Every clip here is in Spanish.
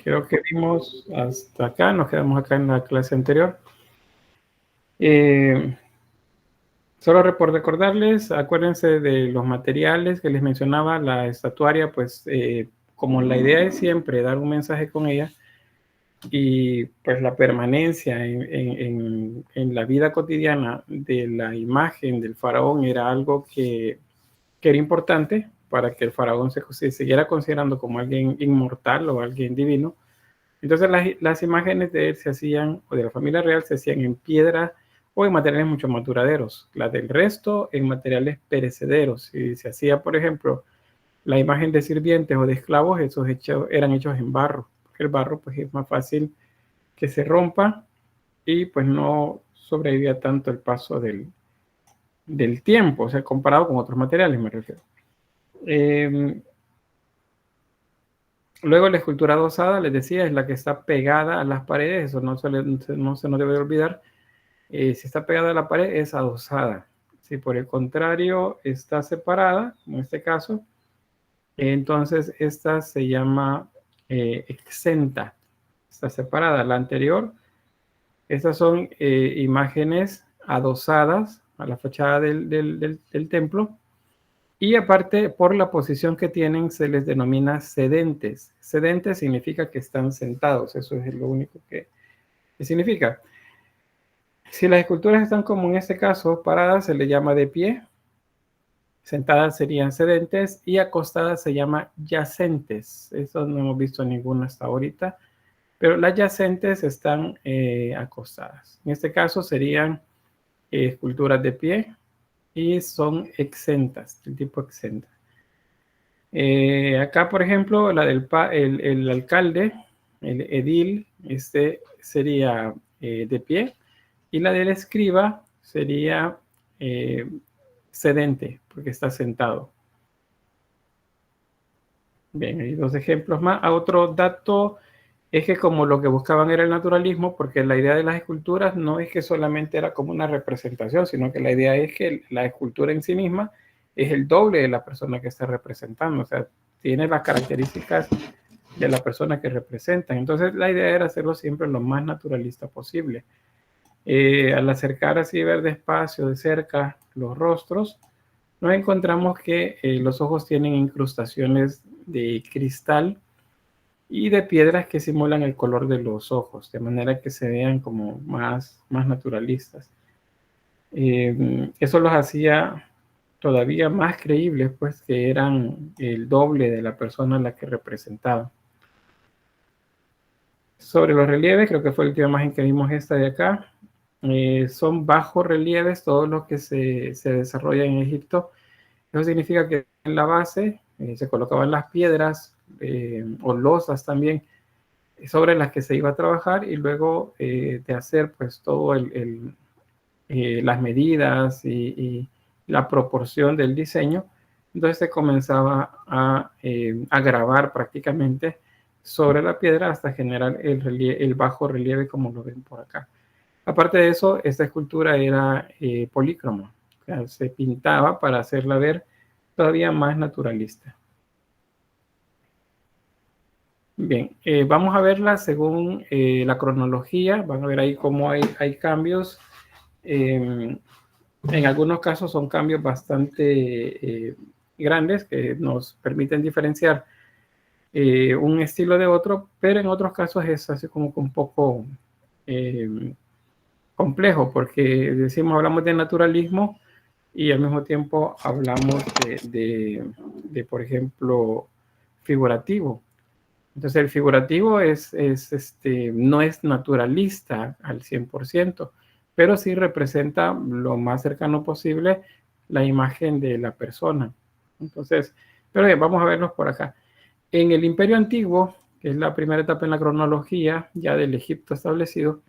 Creo que vimos hasta acá, nos quedamos acá en la clase anterior. Solo por recordarles, acuérdense de los materiales que les mencionaba, la estatuaria, pues como la idea es siempre dar un mensaje con ella y pues la permanencia en la vida cotidiana de la imagen del faraón era algo que era importante para que el faraón se siguiera considerando como alguien inmortal o alguien divino. Entonces las imágenes de él se hacían, o de la familia real, se hacían en piedra o en materiales mucho más duraderos. Las del resto en materiales perecederos. Si se hacía, por ejemplo, la imagen de sirvientes o de esclavos, esos eran hechos en barro. Porque el barro pues, es más fácil que se rompa y pues no sobrevivía tanto el paso del tiempo, o sea, comparado con otros materiales, me refiero. Luego la escultura adosada, les decía, es la que está pegada a las paredes, eso no se nos debe olvidar. Si está pegada a la pared es adosada. Si por el contrario está separada, en este caso, entonces esta se llama exenta, está separada. La anterior, estas son imágenes adosadas a la fachada del templo. Y aparte, por la posición que tienen, se les denomina sedentes. Sedentes significa que están sentados, eso es lo único que significa. Si las esculturas están como en este caso, paradas, se le llama de pie, sentadas serían sedentes y acostadas se llama yacentes. Eso no hemos visto ninguna hasta ahorita, pero las yacentes están acostadas. En este caso serían esculturas de pie y son exentas, del tipo exenta. Acá, por ejemplo, la del el alcalde, el edil, este sería de pie, y la del escriba sería sedente, porque está sentado. Bien, hay dos ejemplos más. Otro dato es que como lo que buscaban era el naturalismo, porque la idea de las esculturas no es que solamente era como una representación, sino que la idea es que la escultura en sí misma es el doble de la persona que está representando, o sea, tiene las características de la persona que representan. Entonces la idea era hacerlo siempre lo más naturalista posible. Al acercar así, ver despacio, de cerca, los rostros, nos encontramos que los ojos tienen incrustaciones de cristal y de piedras que simulan el color de los ojos, de manera que se vean como más naturalistas. Eso los hacía todavía más creíbles, pues que eran el doble de la persona a la que representaban. Sobre los relieves, creo que fue la última imagen que vimos esta de acá. Son bajos relieves, todos los que se desarrollan en Egipto. Eso significa que en la base se colocaban las piedras o losas también sobre las que se iba a trabajar y luego de hacer pues todo las medidas y la proporción del diseño, entonces se comenzaba a grabar prácticamente sobre la piedra hasta generar el bajo relieve como lo ven por acá. Aparte de eso, esta escultura era polícroma, o sea, se pintaba para hacerla ver todavía más naturalista. Bien, vamos a verla según la cronología, van a ver ahí cómo hay cambios. En algunos casos son cambios bastante grandes que nos permiten diferenciar un estilo de otro, pero en otros casos es así como que un poco complejo, porque hablamos de naturalismo y al mismo tiempo hablamos por ejemplo, figurativo. Entonces el figurativo no es naturalista al 100%, pero sí representa lo más cercano posible la imagen de la persona. Entonces, pero bien, vamos a verlos por acá. En el Imperio Antiguo, que es la primera etapa en la cronología ya del Egipto establecido,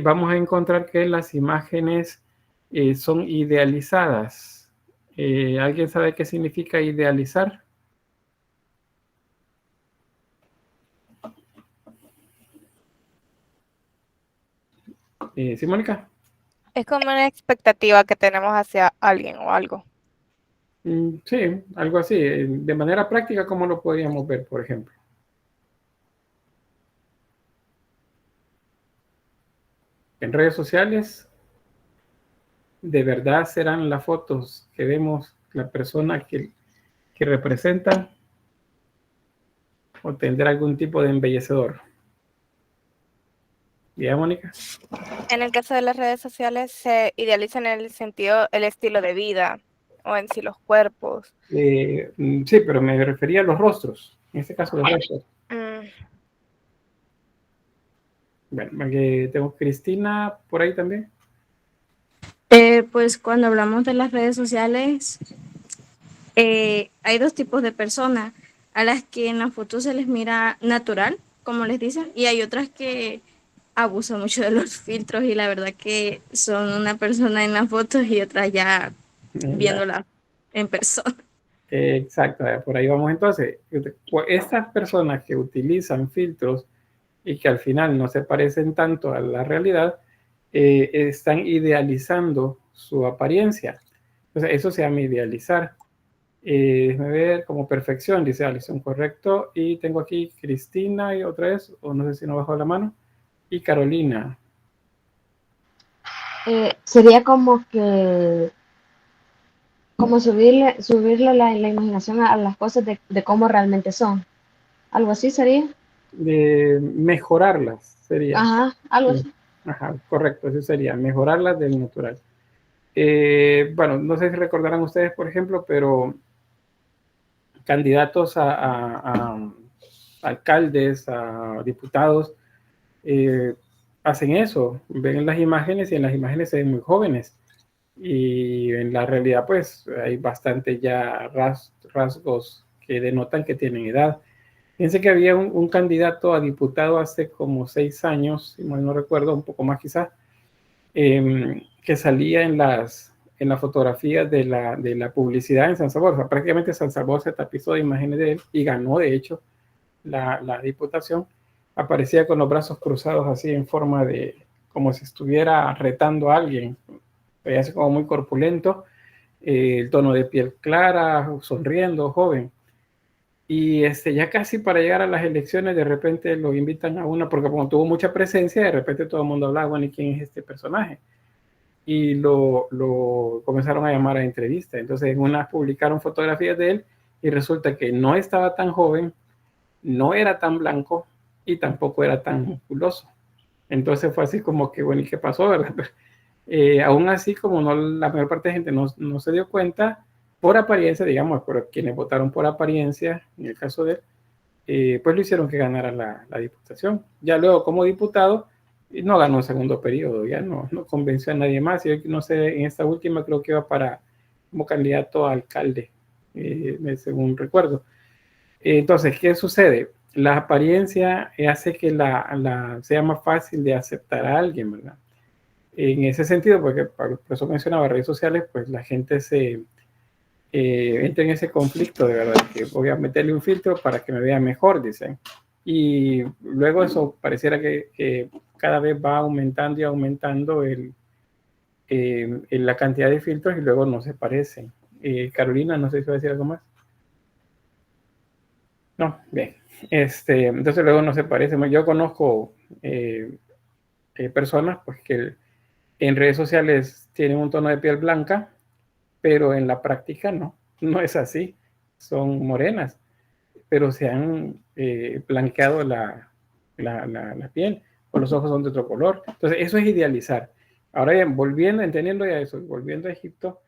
vamos a encontrar que las imágenes son idealizadas. ¿Alguien sabe qué significa idealizar? ¿Sí, Mónica? Es como una expectativa que tenemos hacia alguien o algo. Sí, algo así. De manera práctica, ¿cómo lo podríamos ver, por ejemplo? En redes sociales, ¿de verdad serán las fotos que vemos la persona que representan o tendrá algún tipo de embellecedor? ¿Ya, Mónica? En el caso de las redes sociales se idealiza en el sentido, el estilo de vida o en sí los cuerpos. Sí, pero me refería a los rostros. En este caso, los rostros. Mm, Bueno, tengo Cristina por ahí también. Pues cuando hablamos de las redes sociales, hay dos tipos de personas, a las que en la foto se les mira natural, como les dicen, y hay otras que abusan mucho de los filtros y la verdad que son una persona en las fotos y otra ya Ya. viéndola en persona. Exacto, por ahí vamos entonces. Estas personas que utilizan filtros y que al final no se parecen tanto a la realidad, están idealizando su apariencia. Entonces, eso se llama idealizar. Déjame ver, como perfección, dice Alison, correcto. Y tengo aquí Cristina y otra vez, o no sé si no bajó la mano, y Carolina. Sería como subirle la imaginación a las cosas de cómo realmente son. Algo así sería. Mejorarlas sería. Ajá, algo así. Ajá, correcto, eso sería, mejorarlas del natural. Bueno, no sé si recordarán ustedes, por ejemplo, pero candidatos a alcaldes, a diputados, hacen eso, ven las imágenes y en las imágenes se ven muy jóvenes. Y en la realidad, pues, hay bastante ya rasgos que denotan que tienen edad. Fíjense que había un candidato a diputado hace como 6 años, si mal no recuerdo, un poco más quizás, que salía en las fotografías de la publicidad en San Salvador. O sea, prácticamente San Salvador se tapizó de imágenes de él y ganó, de hecho, la diputación. Aparecía con los brazos cruzados así en forma de, como si estuviera retando a alguien. Veía así como muy corpulento, el tono de piel clara, sonriendo, joven. Y ya casi para llegar a las elecciones, de repente lo invitan a una, porque como tuvo mucha presencia, de repente todo el mundo hablaba, bueno, ¿y quién es este personaje? Y lo comenzaron a llamar a entrevista. Entonces en una publicaron fotografías de él y resulta que no estaba tan joven, no era tan blanco y tampoco era tan musculoso. Entonces fue así como que, bueno, ¿y qué pasó, verdad? Aún así, como no, la mayor parte de gente no se dio cuenta, por apariencia, digamos, pero quienes votaron por apariencia, en el caso de él, pues lo hicieron que ganara la diputación. Ya luego, como diputado, no ganó un segundo periodo, ya no convenció a nadie más. Yo no sé, en esta última creo que iba como candidato a alcalde, según recuerdo. Entonces, ¿qué sucede? La apariencia hace que sea más fácil de aceptar a alguien, ¿verdad? En ese sentido, porque por eso mencionaba redes sociales, pues la gente entra en ese conflicto de verdad, que voy a meterle un filtro para que me vea mejor, dicen. Y luego eso pareciera que cada vez va aumentando y aumentando la cantidad de filtros y luego no se parecen. Carolina, no sé si va a decir algo más. No, bien. Entonces luego no se parecen. Yo conozco personas pues, que en redes sociales tienen un tono de piel blanca, pero en la práctica no es así. Son morenas, pero se han blanqueado la piel, o los ojos son de otro color. Entonces, eso es idealizar. Ahora bien, entendiendo ya eso, volviendo a Egipto,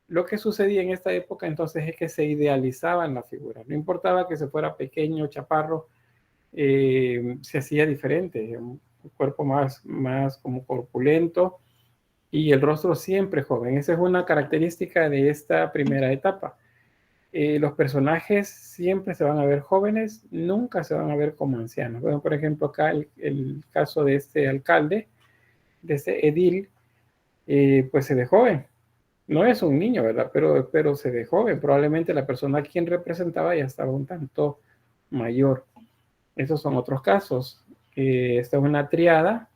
lo que sucedía en esta época entonces es que se idealizaban la figura. No importaba que se fuera pequeño, chaparro, se hacía diferente, un cuerpo más como corpulento y el rostro siempre joven. Esa es una característica de esta primera etapa. Los personajes siempre se van a ver jóvenes, nunca se van a ver como ancianos. Bueno, por ejemplo, acá el caso de este alcalde, de este edil, pues se ve joven. No es un niño, ¿verdad? Pero se ve joven. Probablemente la persona a quien representaba ya estaba un tanto mayor. Esos son otros casos. Esta es una triada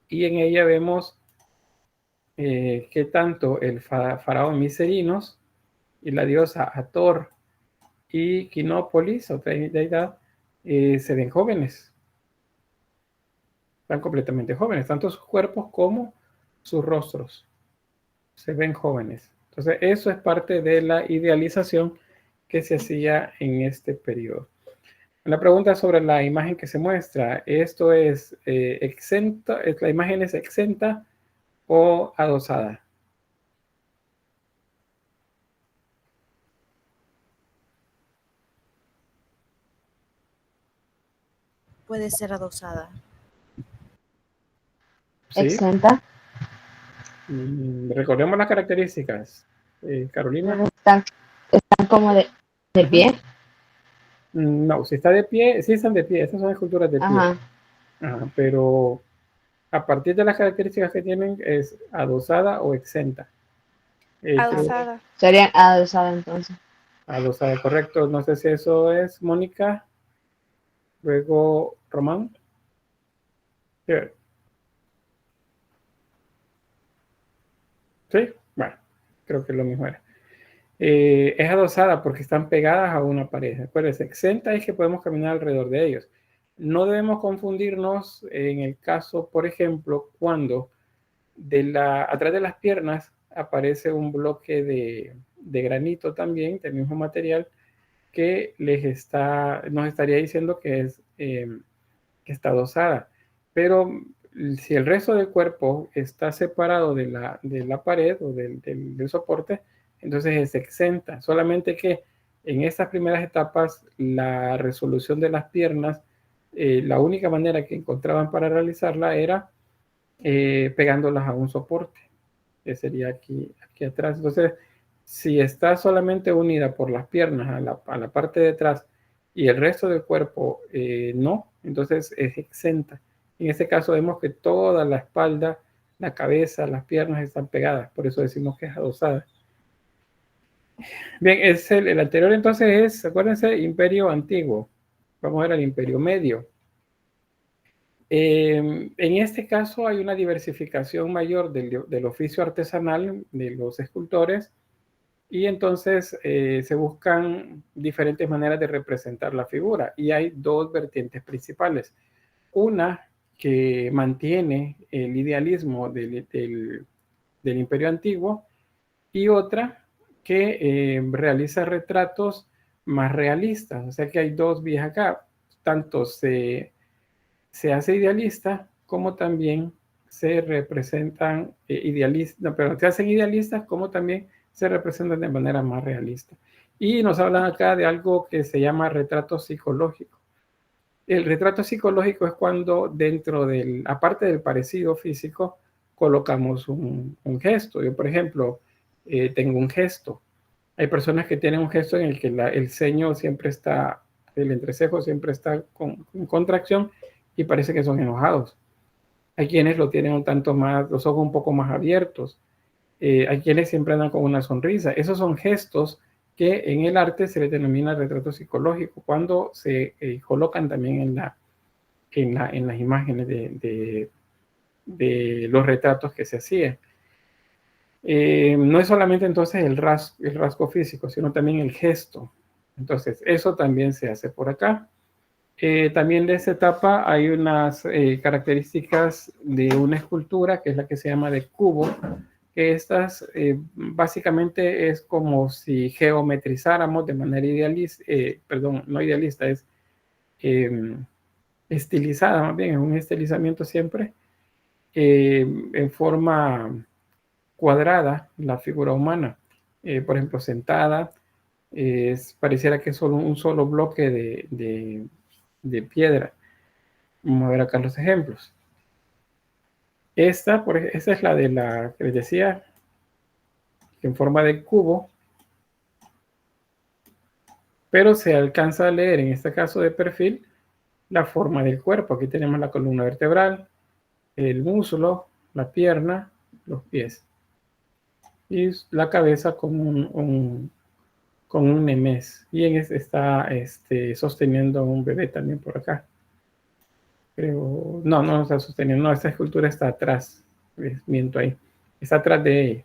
y en ella vemos que tanto el faraón Miserinos y la diosa Hathor y Quinópolis, otra deidad, se ven jóvenes. Están completamente jóvenes, tanto sus cuerpos como sus rostros. Se ven jóvenes. Entonces, eso es parte de la idealización que se hacía en este periodo. La pregunta sobre la imagen que se muestra, ¿esto es exenta, la imagen es exenta o adosada? Puede ser adosada. ¿Sí? Exenta. Recordemos las características. Carolina. Están como de pie. No, si está de pie, sí están de pie. Estas son esculturas de pie. Ajá. Ajá, pero a partir de las características que tienen, es adosada o exenta. Adosada. Sería adosada entonces. Adosada, correcto. No sé si eso es Mónica. Luego Román. Sí, bueno, creo que lo mismo era. Es adosada porque están pegadas a una pared. Acuérdense, exenta es que podemos caminar alrededor de ellos. No debemos confundirnos en el caso, por ejemplo, cuando atrás de las piernas aparece un bloque de granito también, del mismo material, que nos estaría diciendo que está adosada. Pero si el resto del cuerpo está separado de la pared o del soporte, entonces es exenta. Solamente que en estas primeras etapas, la resolución de las piernas, la única manera que encontraban para realizarla era pegándolas a un soporte, que sería aquí atrás. Entonces, si está solamente unida por las piernas a la parte de atrás y el resto del cuerpo no, entonces es exenta. En este caso vemos que toda la espalda, la cabeza, las piernas están pegadas, por eso decimos que es adosada. Bien, el anterior entonces es, acuérdense, Imperio Antiguo. Vamos a ver al Imperio Medio. En este caso hay una diversificación mayor del oficio artesanal de los escultores y entonces se buscan diferentes maneras de representar la figura y hay dos vertientes principales. Una que mantiene el idealismo del Imperio Antiguo y otra que realiza retratos más realistas. O sea que hay dos vías acá. Tanto se hace idealista como también se representan se hacen idealistas como también se representan de manera más realista. Y nos hablan acá de algo que se llama retrato psicológico. El retrato psicológico es cuando dentro aparte del parecido físico, colocamos un gesto. Yo, por ejemplo, tengo un gesto. Hay personas que tienen un gesto en el que el ceño siempre está, el entrecejo siempre está con contracción y parece que son enojados. Hay quienes lo tienen un tanto más, los ojos un poco más abiertos. Hay quienes siempre andan con una sonrisa. Esos son gestos que en el arte se le denomina retrato psicológico, cuando se colocan también en las imágenes de los retratos que se hacían. No es solamente entonces el rasgo físico, sino también el gesto. Entonces, eso también se hace por acá. También de esta etapa hay unas características de una escultura que es la que se llama de cubo, que estas básicamente es como si geometrizáramos de manera idealista, no idealista, es estilizada, más bien, es un estilizamiento siempre, en forma cuadrada, la figura humana, por ejemplo, sentada, pareciera que es solo un solo bloque de piedra. Vamos a ver acá los ejemplos. Esta es la de la que les decía, en forma de cubo, pero se alcanza a leer en este caso de perfil la forma del cuerpo. Aquí tenemos la columna vertebral, el muslo, la pierna, los pies y la cabeza con un nemés. Y en este está sosteniendo a un bebé también por acá. Creo, no está sosteniendo, no, esta escultura está atrás, miento ahí, está atrás de ella.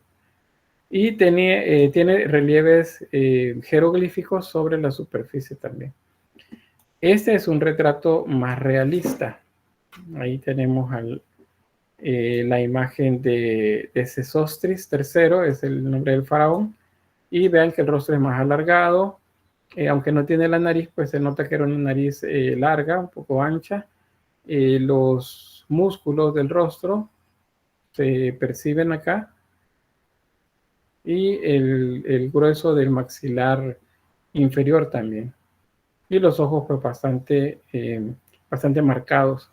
Y tiene relieves jeroglíficos sobre la superficie también. Este es un retrato más realista. Ahí tenemos la imagen de Sesostris III, es el nombre del faraón. Y vean que el rostro es más alargado. Aunque no tiene la nariz, pues se nota que era una nariz larga, un poco ancha. Los músculos del rostro se perciben acá. Y el grueso del maxilar inferior también. Y los ojos pues bastante marcados.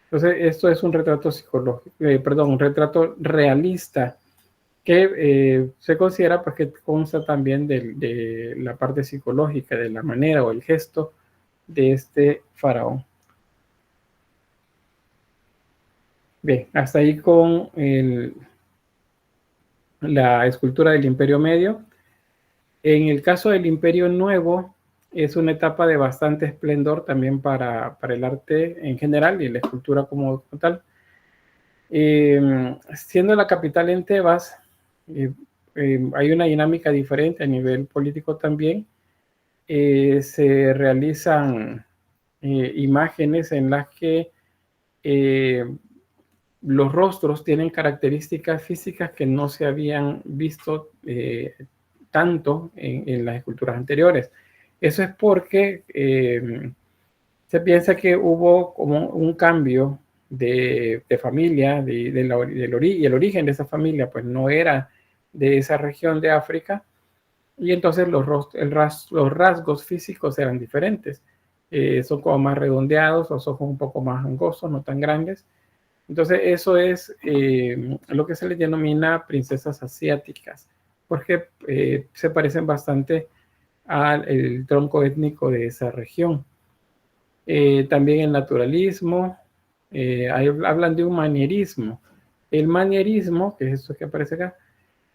Entonces esto es un retrato psicológico, un retrato realista que se considera pues que consta también de la parte psicológica, de la manera o el gesto de este faraón. Bien, hasta ahí con la escultura del Imperio Medio. En el caso del Imperio Nuevo, es una etapa de bastante esplendor también para el arte en general y la escultura como tal. Siendo la capital en Tebas, hay una dinámica diferente a nivel político también. Se realizan imágenes en las que los rostros tienen características físicas que no se habían visto tanto en las esculturas anteriores. Eso es porque se piensa que hubo como un cambio de familia, y el origen de esa familia pues no era de esa región de África, y entonces los rasgos físicos eran diferentes. Son como más redondeados, los ojos un poco más angostos, no tan grandes. Entonces eso es lo que se les denomina princesas asiáticas, porque se parecen bastante al tronco étnico de esa región. También el naturalismo, hablan de un manierismo. El manierismo, que es esto que aparece acá,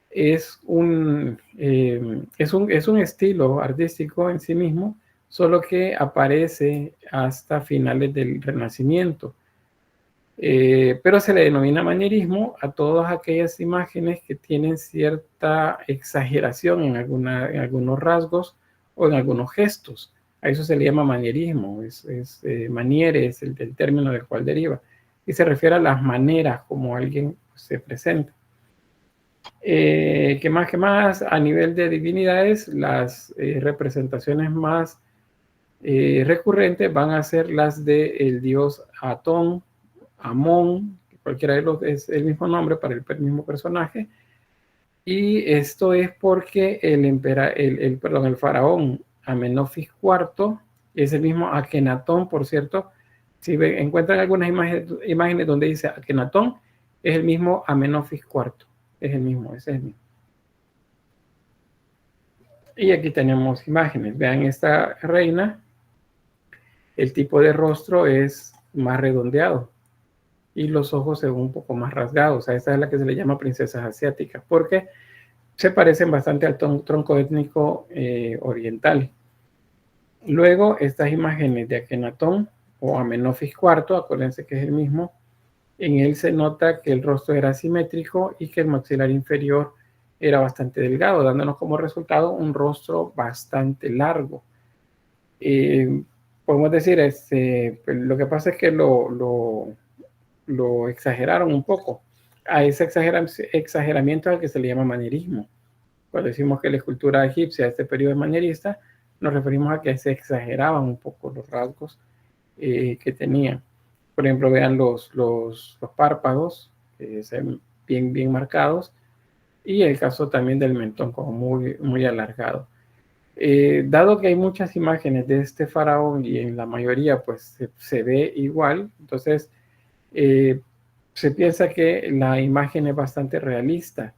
es un estilo artístico en sí mismo, solo que aparece hasta finales del Renacimiento. Pero se le denomina manierismo a todas aquellas imágenes que tienen cierta exageración en algunos rasgos o en algunos gestos. A eso se le llama manierismo, maniere es el término del cual deriva, y se refiere a las maneras como alguien se presenta. ¿Qué más? A nivel de divinidades, las representaciones más recurrentes van a ser las del dios Atón, Amón, cualquiera de los es el mismo nombre para el mismo personaje. Y esto es porque el faraón Amenofis IV es el mismo Akenatón, por cierto. Si encuentran algunas imágenes donde dice Akenatón, es el mismo Amenofis IV. Es el mismo, ese es el mismo. Y aquí tenemos imágenes. Vean esta reina. El tipo de rostro es más redondeado y los ojos se ven un poco más rasgados. A esta es la que se le llama princesas asiáticas, porque se parecen bastante al tronco étnico oriental. Luego, estas imágenes de Akenatón o Amenofis IV, acuérdense que es el mismo, en él se nota que el rostro era asimétrico y que el maxilar inferior era bastante delgado, dándonos como resultado un rostro bastante largo. Podemos decir, lo que pasa es que lo exageraron un poco. A ese exageramiento al que se le llama manierismo. Cuando decimos que la escultura egipcia de este periodo es manierista, nos referimos a que se exageraban un poco los rasgos que tenían. Por ejemplo, vean los párpados, que se ven bien marcados, y el caso también del mentón como muy alargado. Dado que hay muchas imágenes de este faraón y en la mayoría pues se ve igual, entonces se piensa que la imagen es bastante realista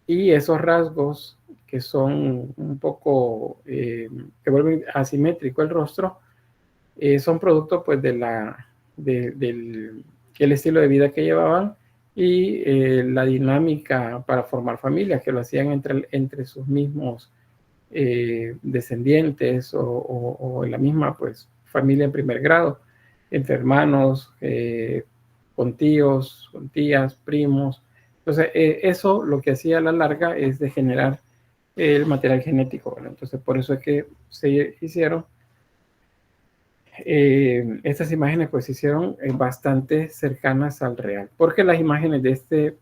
y esos rasgos que son un poco que vuelven asimétrico el rostro son producto pues del estilo de vida que llevaban y la dinámica para formar familias que lo hacían entre sus mismos descendientes o en la misma pues familia en primer grado, entre hermanos, con tíos, con tías, primos. Entonces eso lo que hacía a la larga es de generar el material genético, ¿verdad? Entonces por eso es que se hicieron estas imágenes pues se hicieron bastante cercanas al real, porque las imágenes de este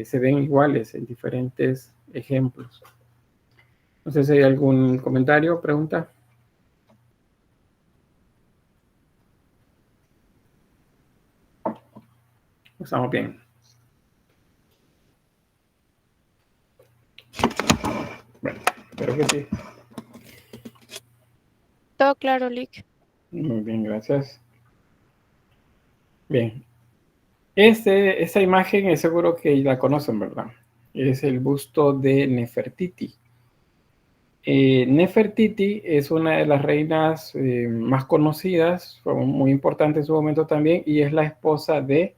se ven iguales en diferentes ejemplos. No sé si hay algún comentario o pregunta. Estamos bien. Bueno, espero que sí. Todo claro, Lick. Muy bien, gracias. Bien. Esta imagen es seguro que la conocen, ¿verdad? Es el busto de Nefertiti. Nefertiti es una de las reinas más conocidas, fue muy importante en su momento también, y es la esposa de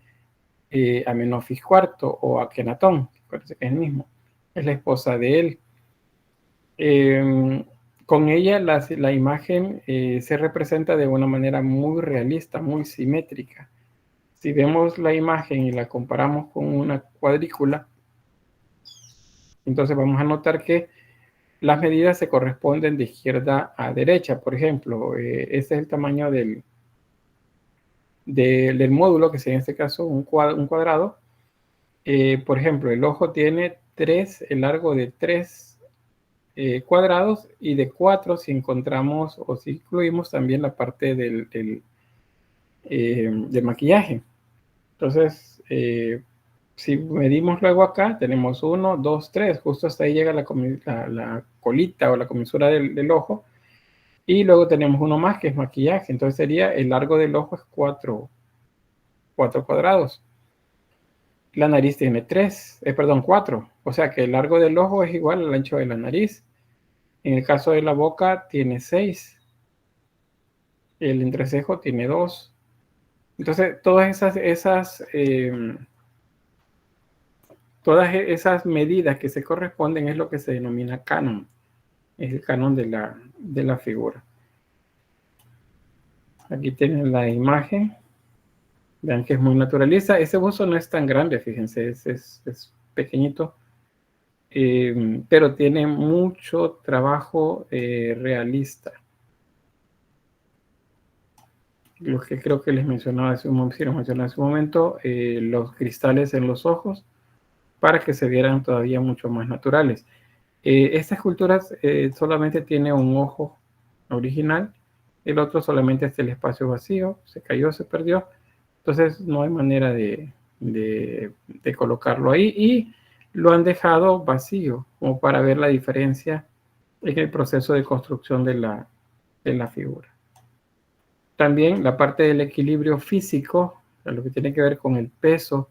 Amenofis IV o Akenatón, parece que es el mismo, es la esposa de él. Con ella la imagen se representa de una manera muy realista, muy simétrica. Si vemos la imagen y la comparamos con una cuadrícula, entonces vamos a notar que las medidas se corresponden de izquierda a derecha. Por ejemplo, este es el tamaño del módulo, que sería en este caso un cuadrado. Por ejemplo, el ojo tiene el largo de 3 cuadrados y de 4 si encontramos o si incluimos también la parte del maquillaje. Entonces, si medimos luego acá, tenemos 1, 2, 3, justo hasta ahí llega la colita o la comisura del ojo, y luego tenemos uno más que es maquillaje, entonces sería el largo del ojo es 4 cuadrados. La nariz tiene 4, o sea que el largo del ojo es igual al ancho de la nariz. En el caso de la boca tiene 6, el entrecejo tiene 2. Entonces todas esas medidas que se corresponden es lo que se denomina canon, es el canon de la figura. Aquí tienen la imagen, vean que es muy naturalista. Ese busto no es tan grande, fíjense, es pequeñito, pero tiene mucho trabajo realista. Lo que creo que les mencionaba hace un momento, los cristales en los ojos, para que se vieran todavía mucho más naturales. Esta escultura solamente tiene un ojo original, el otro solamente es el espacio vacío, se cayó, se perdió, entonces no hay manera de colocarlo ahí, y lo han dejado vacío, como para ver la diferencia en el proceso de construcción de la figura. También la parte del equilibrio físico, lo que tiene que ver con el peso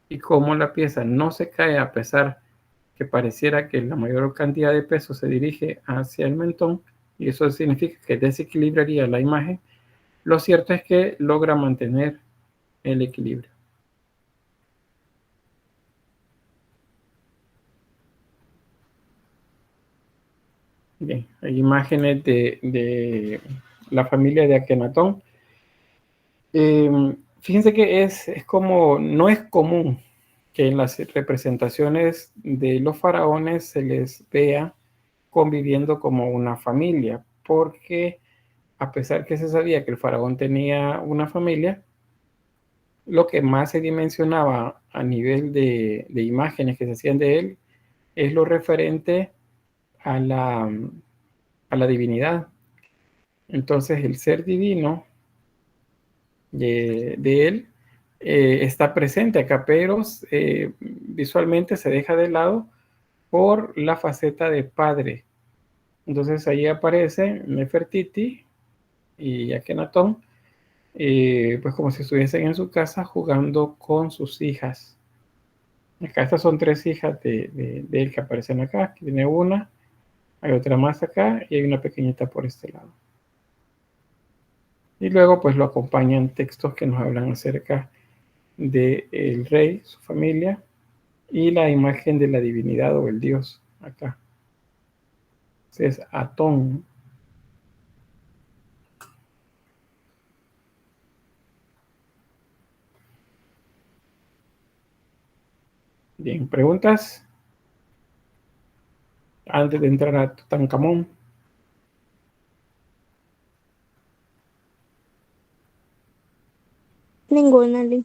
y cómo la pieza no se cae a pesar que pareciera que la mayor cantidad de peso se dirige hacia el mentón, y eso significa que desequilibraría la imagen. Lo cierto es que logra mantener el equilibrio. Bien, hay imágenes de la familia de Akenatón. Fíjense que no es común que en las representaciones de los faraones se les vea conviviendo como una familia, porque a pesar que se sabía que el faraón tenía una familia, lo que más se dimensionaba a nivel de imágenes que se hacían de él es lo referente a la divinidad. Entonces el ser divino de él está presente acá, pero visualmente se deja de lado por la faceta de padre. Entonces ahí aparece Nefertiti y Akenatón, pues como si estuviesen en su casa jugando con sus hijas. Acá estas son 3 hijas de él que aparecen acá. Aquí tiene una, hay otra más acá y hay una pequeñita por este lado. Y luego pues lo acompañan textos que nos hablan acerca del rey, su familia, y la imagen de la divinidad o el dios acá. Es Atón. Bien, ¿preguntas? Antes de entrar a Tutankamón. Ninguna, Lee.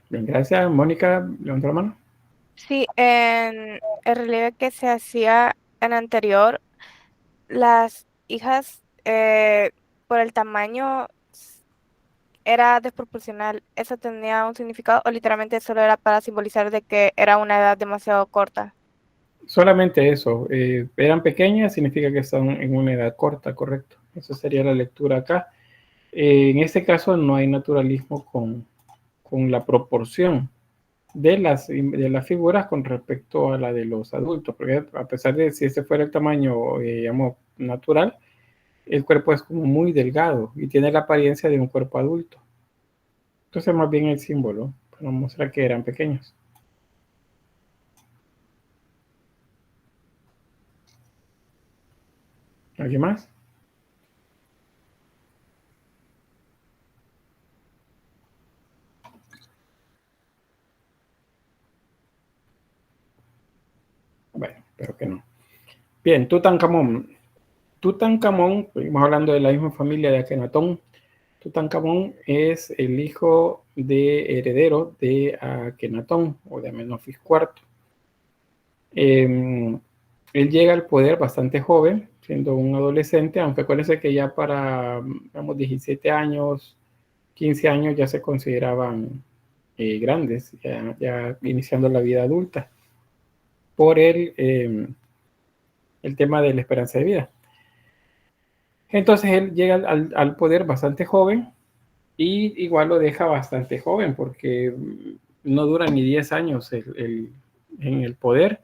Bien, gracias. Mónica, levanta la mano. Sí, en el relieve que se hacía en anterior, las hijas, por el tamaño, era desproporcional. ¿Eso tenía un significado o literalmente solo era para simbolizar de que era una edad demasiado corta? Solamente eso. Eran pequeñas, significa que están en una edad corta, correcto. Esa sería la lectura acá. En este caso no hay naturalismo con la proporción de las figuras con respecto a la de los adultos, porque a pesar de si ese fuera el tamaño, digamos, natural, el cuerpo es como muy delgado y tiene la apariencia de un cuerpo adulto. Entonces, más bien el símbolo para mostrar que eran pequeños. ¿Alguien más? Bueno, espero que no. Bien, Tutankamón. Tutankamón, seguimos hablando de la misma familia de Akenatón. Tutankamón es el hijo de heredero de Akenatón o de Amenofis IV. Él llega al poder bastante joven, siendo un adolescente, aunque acuérdense que ya para, digamos, 17 años, 15 años ya se consideraban grandes, ya iniciando la vida adulta, por el tema de la esperanza de vida. Entonces él llega al poder bastante joven y igual lo deja bastante joven porque no dura ni 10 años en el poder.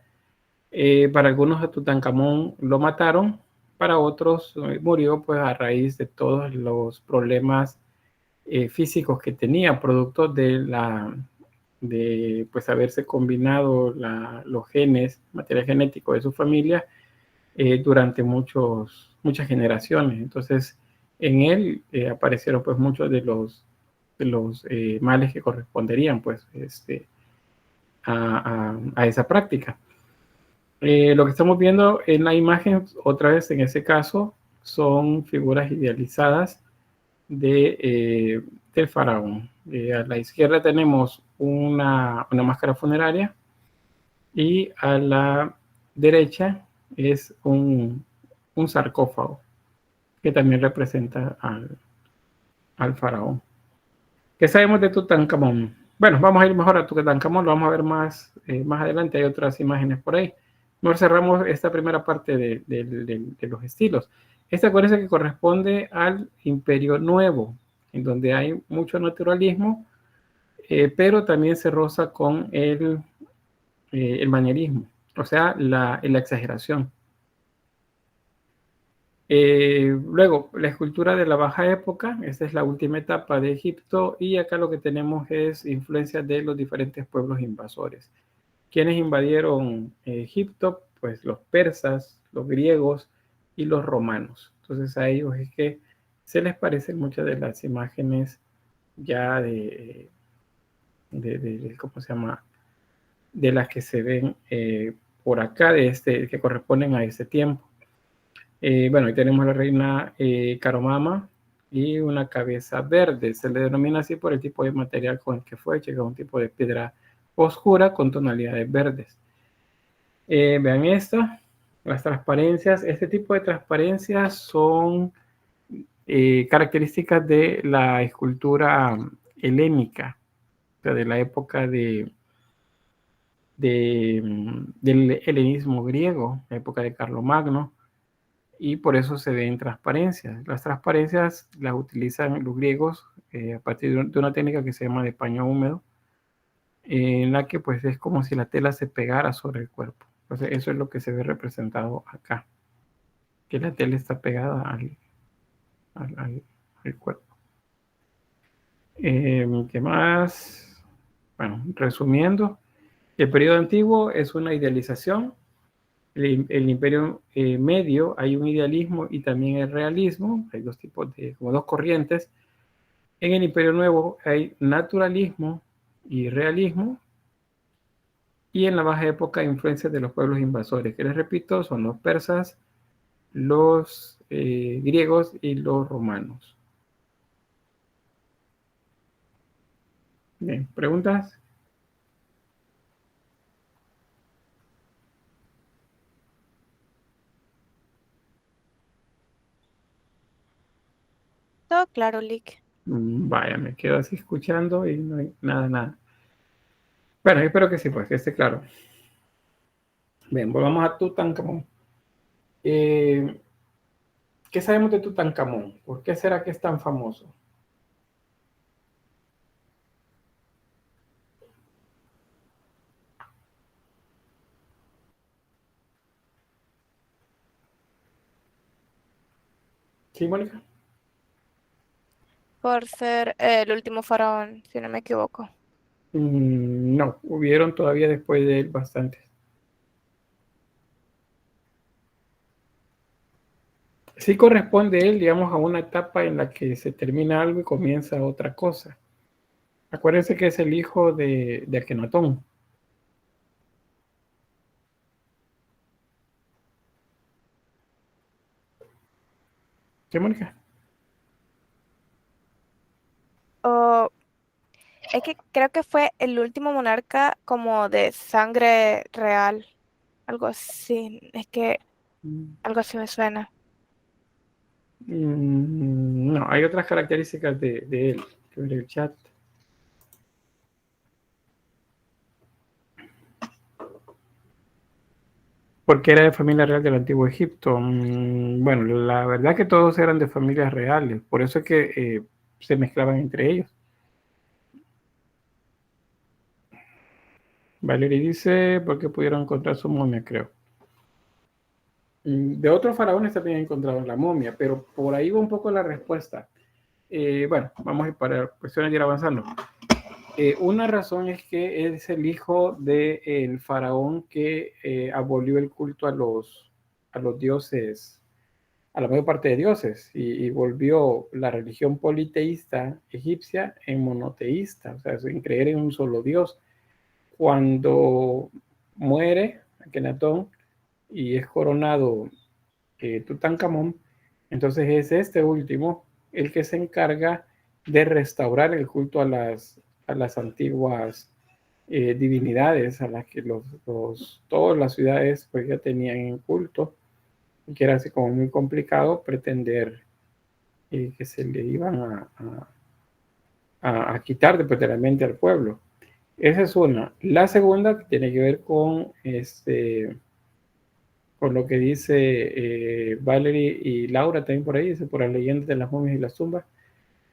Para algunos a Tutankamón lo mataron, para otros murió pues a raíz de todos los problemas físicos que tenía, producto de pues haberse combinado los genes, material genético de su familia durante muchas generaciones. Entonces, en él aparecieron pues muchos de los males que corresponderían pues a esa práctica. Lo que estamos viendo en la imagen, otra vez en ese caso, son figuras idealizadas del faraón. A la izquierda tenemos una máscara funeraria y a la derecha es un sarcófago que también representa al faraón. ¿Qué sabemos de Tutankamón? Bueno, vamos a ir mejor a Tutankamón, lo vamos a ver más adelante, hay otras imágenes por ahí. Mejor cerramos esta primera parte de los estilos. Esta acuérdense que corresponde al Imperio Nuevo, en donde hay mucho naturalismo, pero también se roza con el manierismo, o sea, la exageración. Luego, la escultura de la Baja Época, esta es la última etapa de Egipto, y acá lo que tenemos es influencia de los diferentes pueblos invasores. ¿Quiénes invadieron Egipto? Pues los persas, los griegos y los romanos. Entonces a ellos es que se les parecen muchas de las imágenes ya ¿cómo se llama? De las que se ven por acá, que corresponden a este tiempo. Bueno, ahí tenemos la reina Caromama y una cabeza verde. Se le denomina así por el tipo de material con el que fue hecha, que es un tipo de piedra oscura con tonalidades verdes. Vean esta, las transparencias. Este tipo de transparencias son características de la escultura helénica, o sea, de la época del helenismo griego, la época de Carlomagno, y por eso se ven transparencias. Las transparencias las utilizan los griegos a partir de una técnica que se llama de paño húmedo, en la que pues es como si la tela se pegara sobre el cuerpo. Entonces eso es lo que se ve representado acá, que la tela está pegada al cuerpo. ¿Qué más? Bueno, resumiendo, el periodo antiguo es una idealización. El imperio medio hay un idealismo y también el realismo. Hay dos tipos como dos corrientes. En el imperio nuevo hay naturalismo y realismo. Y en la baja época influencias de los pueblos invasores, que les repito, son los persas, los griegos y los romanos. Bien, ¿preguntas? Todo claro, Lick. Vaya, me quedo así escuchando y no hay nada. Bueno, yo espero que sí, pues, que esté claro. Bien, volvamos a Tutankamón. ¿Qué sabemos de Tutankamón? ¿Por qué será que es tan famoso? ¿Sí, Mónica? Por ser el último faraón, si no me equivoco. No, hubieron todavía después de él bastantes. Sí corresponde él, digamos, a una etapa en la que se termina algo y comienza otra cosa. Acuérdense que es el hijo de Akenatón. ¿Sí, Mónica? O es que creo que fue el último monarca como de sangre real. Algo así. Es que algo así me suena. No, hay otras características de él. Que ver el chat. Porque era de familia real del Antiguo Egipto. Bueno, la verdad que todos eran de familias reales. Por eso es que se mezclaban entre ellos. Valerie dice, porque pudieron encontrar su momia, creo. De otros faraones también encontraron la momia, pero por ahí va un poco la respuesta. Bueno, vamos a ir para cuestiones de ir avanzando. Una razón es que es el hijo del faraón que abolió el culto a los dioses, a la mayor parte de dioses, y volvió la religión politeísta egipcia en monoteísta, o sea, en creer en un solo dios. Cuando muere Akenatón y es coronado Tutankamón, entonces es este último el que se encarga de restaurar el culto a las antiguas divinidades a las que todas las ciudades pues ya tenían en culto, y que era así como muy complicado pretender que se le iban a quitar después de la mente al pueblo. Esa es una. La segunda que tiene que ver con lo que dice Valerie y Laura también por ahí, dice por las leyendas de las momias y las tumbas.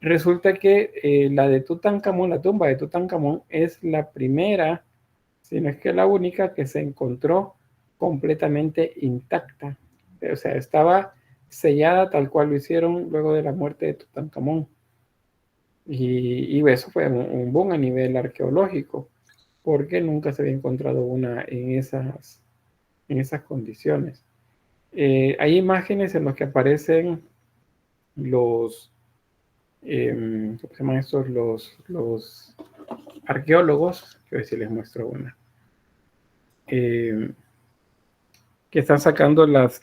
Resulta que la de Tutankamón, la tumba de Tutankamón, es la primera, si no es que la única, que se encontró completamente intacta. O sea, estaba sellada tal cual lo hicieron luego de la muerte de Tutankamón. Y eso fue un boom a nivel arqueológico, porque nunca se había encontrado una en esas condiciones. Hay imágenes en las que aparecen los, ¿cómo se llaman estos? Los arqueólogos, que a ver si les muestro una, que están sacando las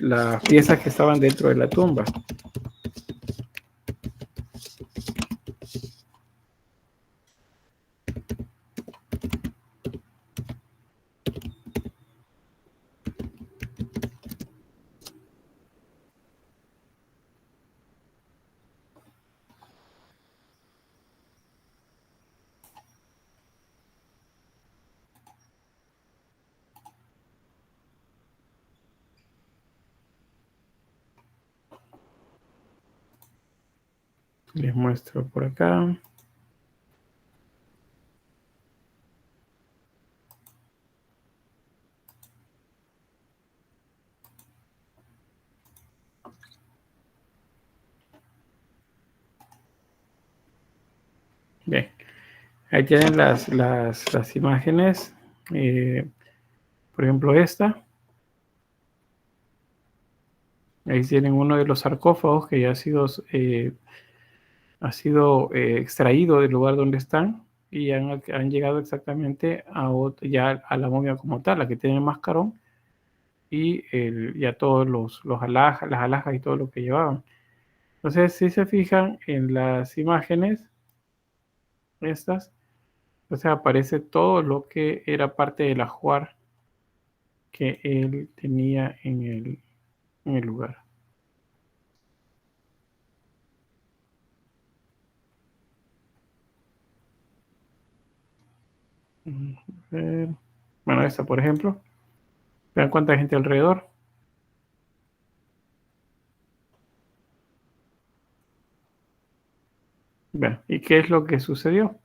piezas que estaban dentro de la tumba. Les muestro por acá. Bien, ahí tienen las imágenes. Por ejemplo, esta. Ahí tienen uno de los sarcófagos que ya ha sido extraído del lugar donde están y han llegado exactamente ya a la momia como tal, la que tiene el mascarón y ya todos las alhajas y todo lo que llevaban. Entonces, si se fijan en las imágenes estas, O sea, aparece todo lo que era parte del ajuar que él tenía en el lugar. A ver. Bueno, esta, por ejemplo. Vean cuánta gente alrededor. Bueno, ¿y qué es lo que sucedió?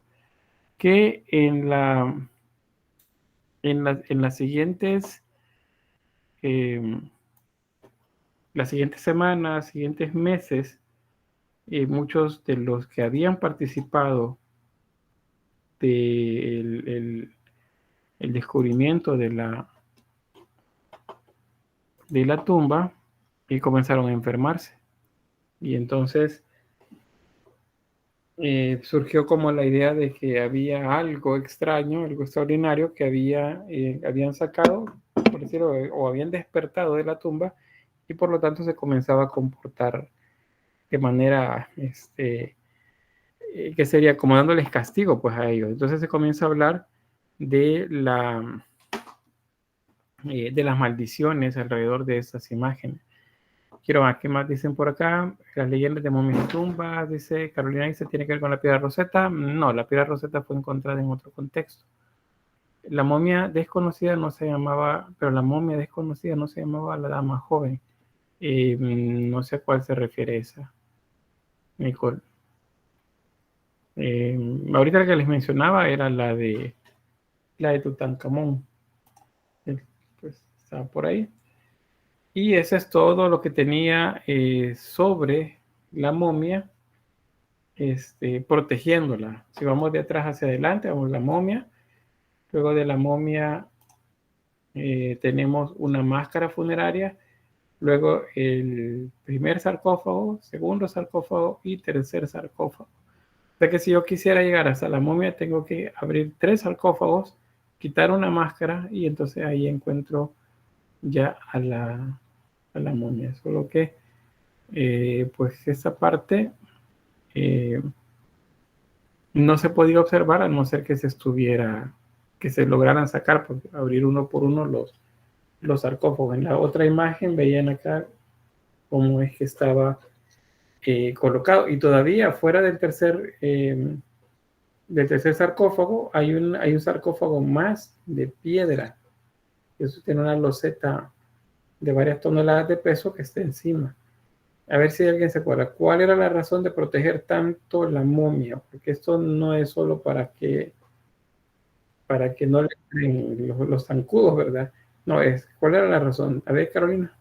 Que en las siguientes semanas, siguientes meses, muchos de los que habían participado del el descubrimiento de la tumba y comenzaron a enfermarse. Y entonces surgió como la idea de que había algo extraño, algo extraordinario que habían sacado, por decirlo, o habían despertado de la tumba, y por lo tanto se comenzaba a comportar de manera que sería como dándoles castigo pues a ellos. Entonces se comienza a hablar de de las maldiciones alrededor de estas imágenes. Quiero ver qué más dicen por acá. Las leyendas de momias y tumbas, dice Carolina, dice, ¿tiene que ver con la piedra Rosetta? No, la piedra Rosetta fue encontrada en otro contexto. La momia desconocida no se llamaba, pero la momia desconocida no se llamaba la dama joven. No sé a cuál se refiere esa, Nicole. Ahorita la que les mencionaba era la de Tutankamón. Pues estaba por ahí. Y eso es todo lo que tenía sobre la momia, protegiéndola. Si vamos de atrás hacia adelante, vamos a la momia. Luego de la momia tenemos una máscara funeraria. Luego el primer sarcófago, segundo sarcófago y tercer sarcófago. O sea que si yo quisiera llegar hasta la momia, tengo que abrir 3 sarcófagos, quitar una máscara y entonces ahí encuentro ya a la momia. Solo que pues esa parte no se podía observar a no ser que se lograran sacar, porque abrir uno por uno los sarcófagos. En la otra imagen veían acá cómo es que estaba colocado, y todavía fuera del tercer sarcófago hay un sarcófago más de piedra. Eso tiene una loseta de varias toneladas de peso que está encima. A ver si alguien se acuerda. ¿Cuál era la razón de proteger tanto la momia? Porque esto no es solo para que no le den los zancudos, ¿verdad? No es. ¿Cuál era la razón? A ver, Carolina.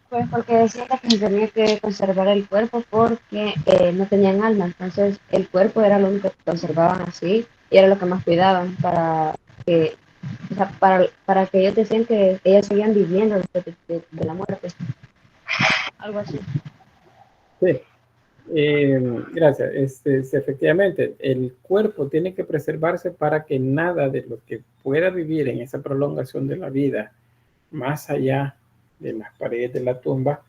Pues porque decía que se tenía que conservar el cuerpo porque no tenían alma, entonces el cuerpo era lo único que conservaban así y era lo que más cuidaban que, o sea, para que ellos decían que ellos seguían viviendo después de la muerte, algo así. Sí. Gracias. Sí, efectivamente, el cuerpo tiene que preservarse para que nada de lo que pueda vivir en esa prolongación de la vida, más allá de las paredes de la tumba,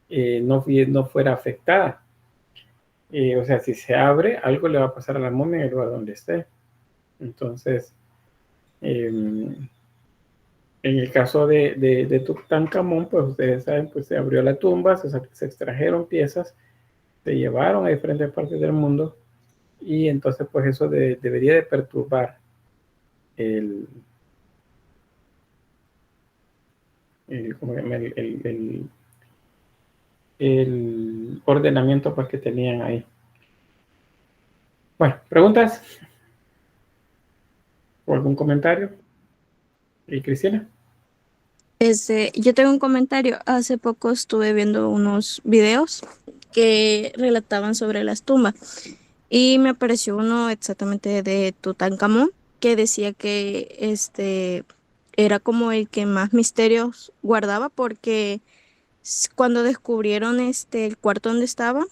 no fuera afectada. O sea, si se abre, algo le va a pasar a la momia en el lugar donde esté. Entonces, en el caso de Tutankamón, pues ustedes saben, pues se abrió la tumba, se extrajeron piezas, se llevaron a diferentes partes del mundo, y entonces pues eso debería de perturbar el ordenamiento pues que tenían ahí. Bueno, ¿preguntas? ¿O algún comentario? ¿Y Cristina? Yo tengo un comentario. Hace poco estuve viendo unos videos que relataban sobre las tumbas y me apareció uno exactamente de Tutankamón que decía que era como el que más misterios guardaba porque cuando descubrieron el cuarto donde estaba,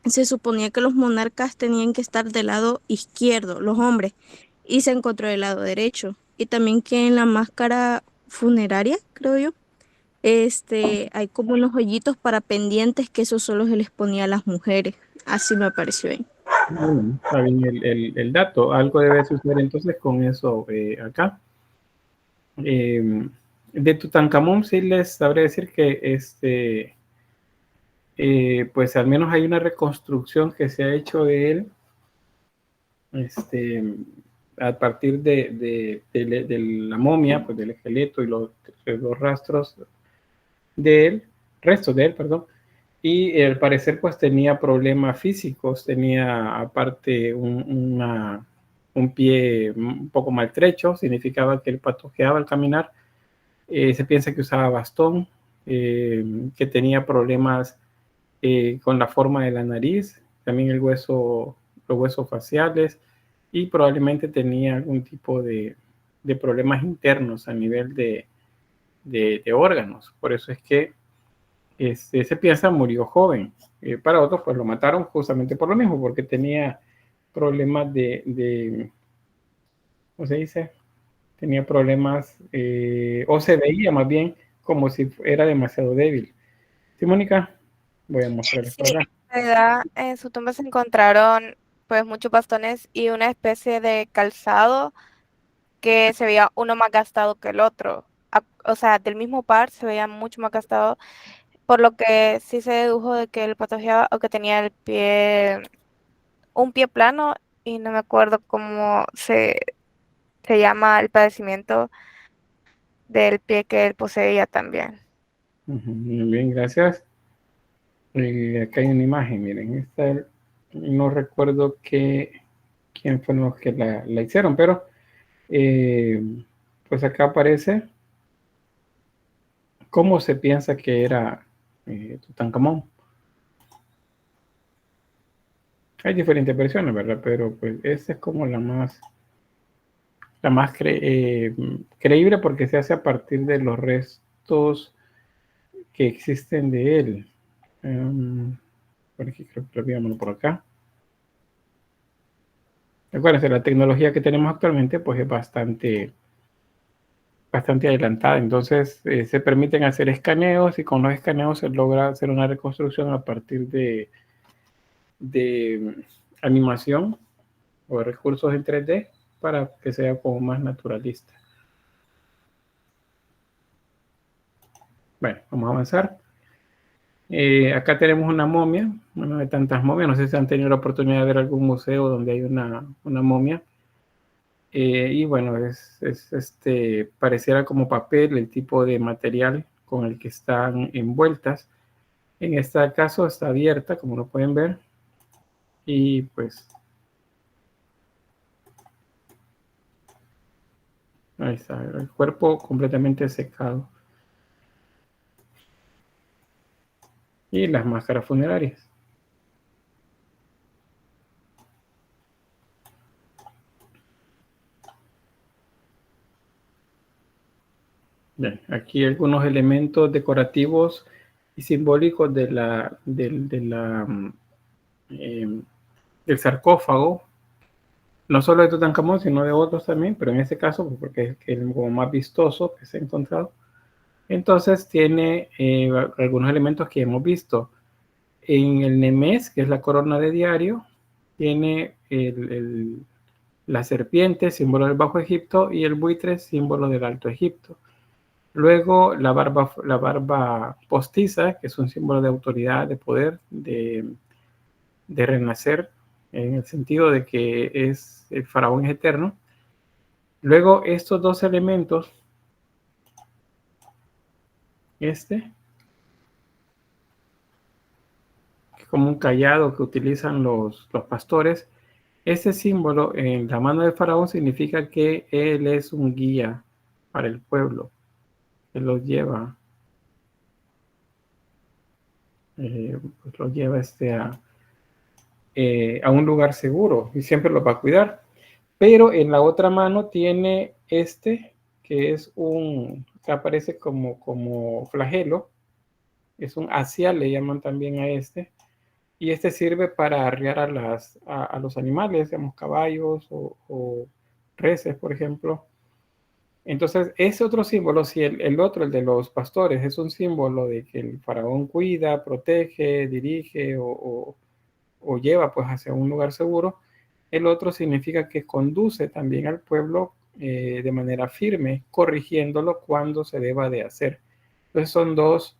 se suponía que los monarcas tenían que estar del lado izquierdo, los hombres, y se encontró del lado derecho. Y también que en la máscara funeraria, creo yo, hay como unos hoyitos para pendientes que eso solo se les ponía a las mujeres. Así me pareció ahí. Está bien el dato. Algo debe suceder entonces con eso acá. De Tutankamón sí les sabré decir que pues al menos hay una reconstrucción que se ha hecho de él a partir de la momia, pues del esqueleto y los rastros de él, restos de él, perdón. Y al parecer pues tenía problemas físicos, tenía aparte un pie un poco maltrecho, significaba que él patojeaba al caminar. Se piensa que usaba bastón, que tenía problemas con la forma de la nariz, también los huesos faciales, y probablemente tenía algún tipo de problemas internos a nivel de órganos. Por eso es que se piensa murió joven. Para otros, pues lo mataron justamente por lo mismo, porque tenía problemas ¿cómo se dice? Tenía problemas, o se veía más bien como si era demasiado débil. Sí, Mónica, voy a mostrarles por Sí, acá. en realidad en su tumba se encontraron pues muchos bastones y una especie de calzado que se veía uno más gastado que el otro. O sea, del mismo par se veía mucho más gastado, por lo que sí se dedujo de que él patojeaba o que tenía un pie plano y no me acuerdo cómo se llama el padecimiento del pie que él poseía también. Muy bien, gracias. Acá hay una imagen, miren, no recuerdo quién fueron los que la hicieron, pero pues acá aparece cómo se piensa que era Tutankamón. Hay diferentes versiones, ¿verdad? Pero pues esta es como la más creíble porque se hace a partir de los restos que existen de él. Por aquí creo que lo veamos por acá. Acuérdense, la tecnología que tenemos actualmente pues es bastante adelantada, entonces se permiten hacer escaneos y con los escaneos se logra hacer una reconstrucción a partir de animación o de recursos en 3D para que sea como más naturalista. Bueno, vamos a avanzar. Acá tenemos una momia, una de tantas momias, no sé si han tenido la oportunidad de ver algún museo donde hay una momia. Y bueno, pareciera como papel el tipo de material con el que están envueltas. En este caso está abierta, como lo pueden ver. Y pues ahí está, el cuerpo completamente secado. Y las máscaras funerarias. Bien, aquí algunos elementos decorativos y simbólicos del sarcófago, no solo de Tutankamón, sino de otros también, pero en este caso, pues, porque es el como más vistoso que se ha encontrado. Entonces tiene algunos elementos que hemos visto. En el Nemes, que es la corona de diario, tiene la serpiente, símbolo del Bajo Egipto, y el buitre, símbolo del Alto Egipto. Luego la barba postiza, que es un símbolo de autoridad, de poder, de renacer, en el sentido de que el faraón es eterno. Luego estos dos elementos, como un cayado que utilizan los pastores, este símbolo en la mano del faraón significa que él es un guía para el pueblo, que los lleva, pues los lleva a un lugar seguro y siempre los va a cuidar. Pero en la otra mano tiene que es que aparece como flagelo, es un asial, le llaman también a y sirve para arriar a los animales, digamos caballos o reses, por ejemplo. Entonces, ese otro símbolo, si el otro, el de los pastores, es un símbolo de que el faraón cuida, protege, dirige o o lleva pues hacia un lugar seguro. El otro significa que conduce también al pueblo de manera firme, corrigiéndolo cuando se deba de hacer. Entonces son dos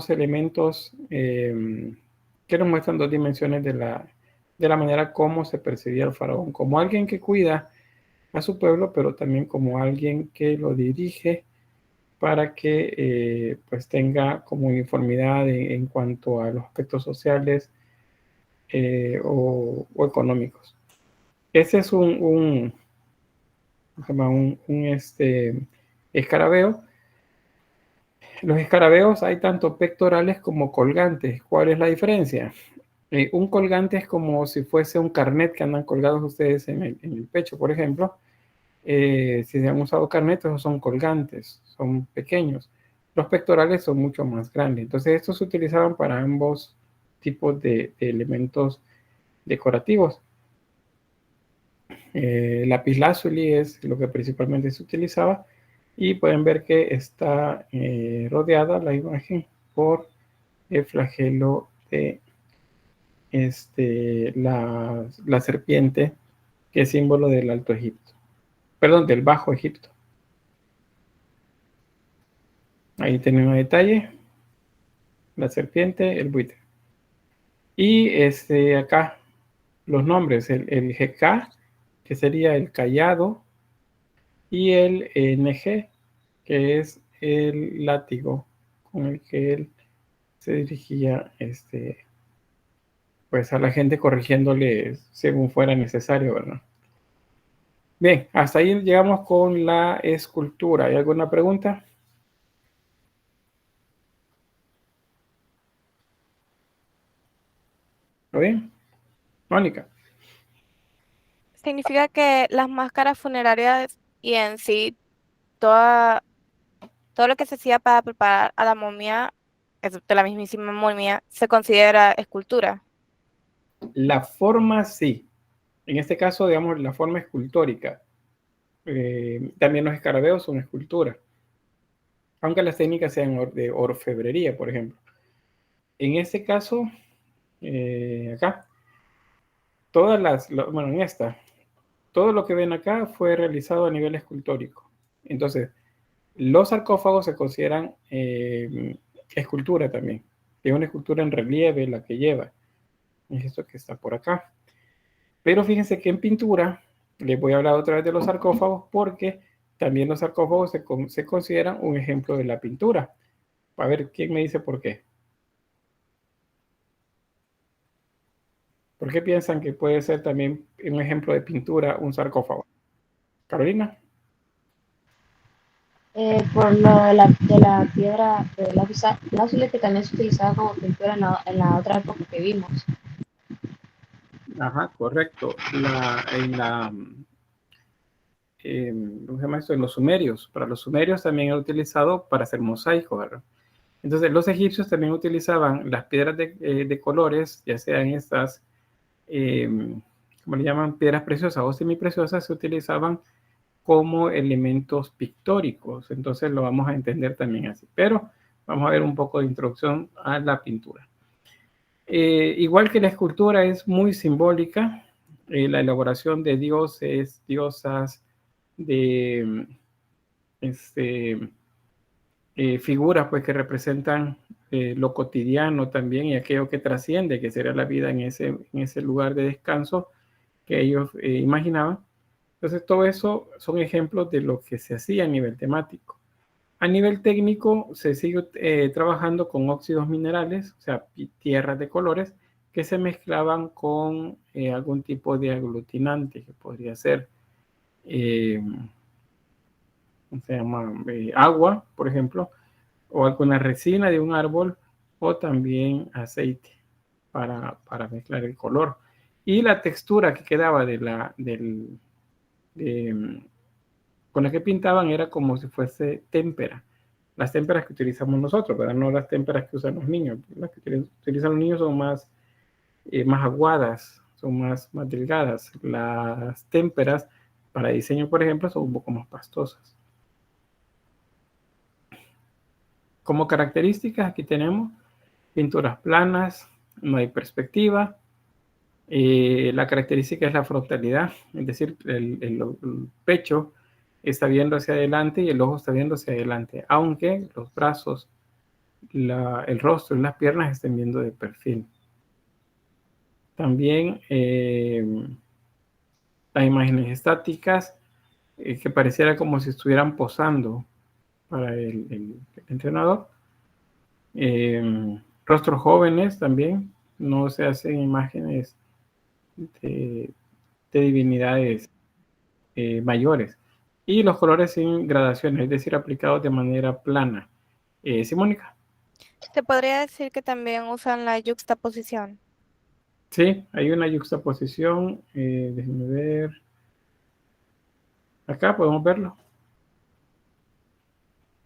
elementos que nos muestran dos dimensiones de la manera como se percibía el faraón, como alguien que cuida a su pueblo, pero también como alguien que lo dirige para que pues tenga como uniformidad en cuanto a los aspectos sociales o económicos. Ese es un escarabeo. Los escarabeos hay tanto pectorales como colgantes. ¿Cuál es la diferencia? Un colgante es como si fuese un carnet que andan colgados ustedes en el pecho, por ejemplo. Si se han usado carnetes, esos son colgantes, son pequeños. Los pectorales son mucho más grandes. Entonces, estos se utilizaban para ambos tipos de elementos decorativos. Lapislázuli es lo que principalmente se utilizaba, y pueden ver que está rodeada la imagen por el flagelo de la serpiente, que es símbolo del Alto Egipto. Perdón, del Bajo Egipto. Ahí tenemos un detalle. La serpiente, el buitre. Y acá los nombres, el GK, que sería el callado, y el NG, que es el látigo con el que él se dirigía pues a la gente, corrigiéndole según fuera necesario, ¿verdad? Bien, hasta ahí llegamos con la escultura. ¿Hay alguna pregunta? ¿Todo bien? Mónica. Significa que las máscaras funerarias y en sí, todo lo que se hacía para preparar a la momia, excepto la mismísima momia, se considera escultura. La forma sí. En este caso, digamos, la forma escultórica. También los escarabeos son escultura, aunque las técnicas sean de orfebrería, por ejemplo. En este caso, acá, bueno, en esta, todo lo que ven acá fue realizado a nivel escultórico. Entonces, los sarcófagos se consideran escultura también. Es una escultura en relieve la que lleva. Es esto que está por acá. Pero fíjense que en pintura, les voy a hablar otra vez de los sarcófagos, porque también los sarcófagos se consideran un ejemplo de la pintura. A ver, ¿quién me dice por qué? ¿Por qué piensan que puede ser también un ejemplo de pintura un sarcófago? Carolina. Por lo de la piedra de lápiz que también se utilizaba como pintura en la otra época que vimos. Ajá, correcto. ¿Cómo se llama esto? En los sumerios. Para los sumerios también era utilizado para hacer mosaicos, ¿verdad? Entonces, los egipcios también utilizaban las piedras de colores, ya sean estas, ¿cómo le llaman? Piedras preciosas o semipreciosas, se utilizaban como elementos pictóricos. Entonces, lo vamos a entender también así. Pero vamos a ver un poco de introducción a la pintura. Igual que la escultura es muy simbólica, la elaboración de dioses, diosas, de figuras pues que representan lo cotidiano también y aquello que trasciende, que sería la vida en ese lugar de descanso que ellos imaginaban. Entonces todo eso son ejemplos de lo que se hacía a nivel temático. A nivel técnico se sigue trabajando con óxidos minerales, o sea, tierras de colores, que se mezclaban con algún tipo de aglutinante, que podría ser se llama agua, por ejemplo, o alguna resina de un árbol, o también aceite para mezclar el color. Y la textura que quedaba con la que pintaban era como si fuese témpera. Las témperas que utilizamos nosotros, pero no las témperas que usan los niños. Las que utilizan los niños son más aguadas, son más delgadas. Las témperas para diseño, por ejemplo, son un poco más pastosas. Como características, aquí tenemos pinturas planas, no hay perspectiva. La característica es la frontalidad, es decir, el pecho está viendo hacia adelante y el ojo está viendo hacia adelante, aunque los brazos, el rostro y las piernas estén viendo de perfil. También las imágenes estáticas que pareciera como si estuvieran posando para el entrenador. Rostros jóvenes también, no se hacen imágenes de divinidades mayores. Y los colores sin gradaciones, es decir, aplicados de manera plana. ¿Sí, Mónica? Se podría decir que también usan la yuxtaposición. Sí, hay una yuxtaposición. Déjenme ver. Acá podemos verlo.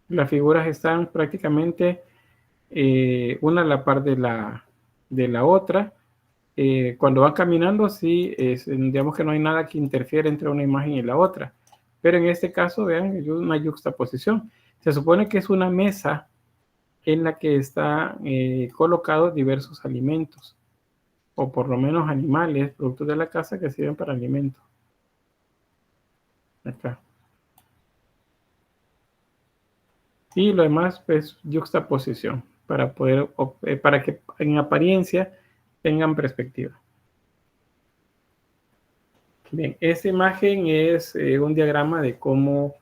Las figuras están prácticamente una a la par de la otra. Cuando van caminando, sí, digamos que no hay nada que interfiere entre una imagen y la otra. Pero en este caso, vean, hay una yuxtaposición. Se supone que es una mesa en la que están colocados diversos alimentos, o por lo menos animales, productos de la casa que sirven para alimento. Acá. Y lo demás, pues, yuxtaposición, para que en apariencia tengan perspectiva. Bien, esta imagen es un diagrama de cómo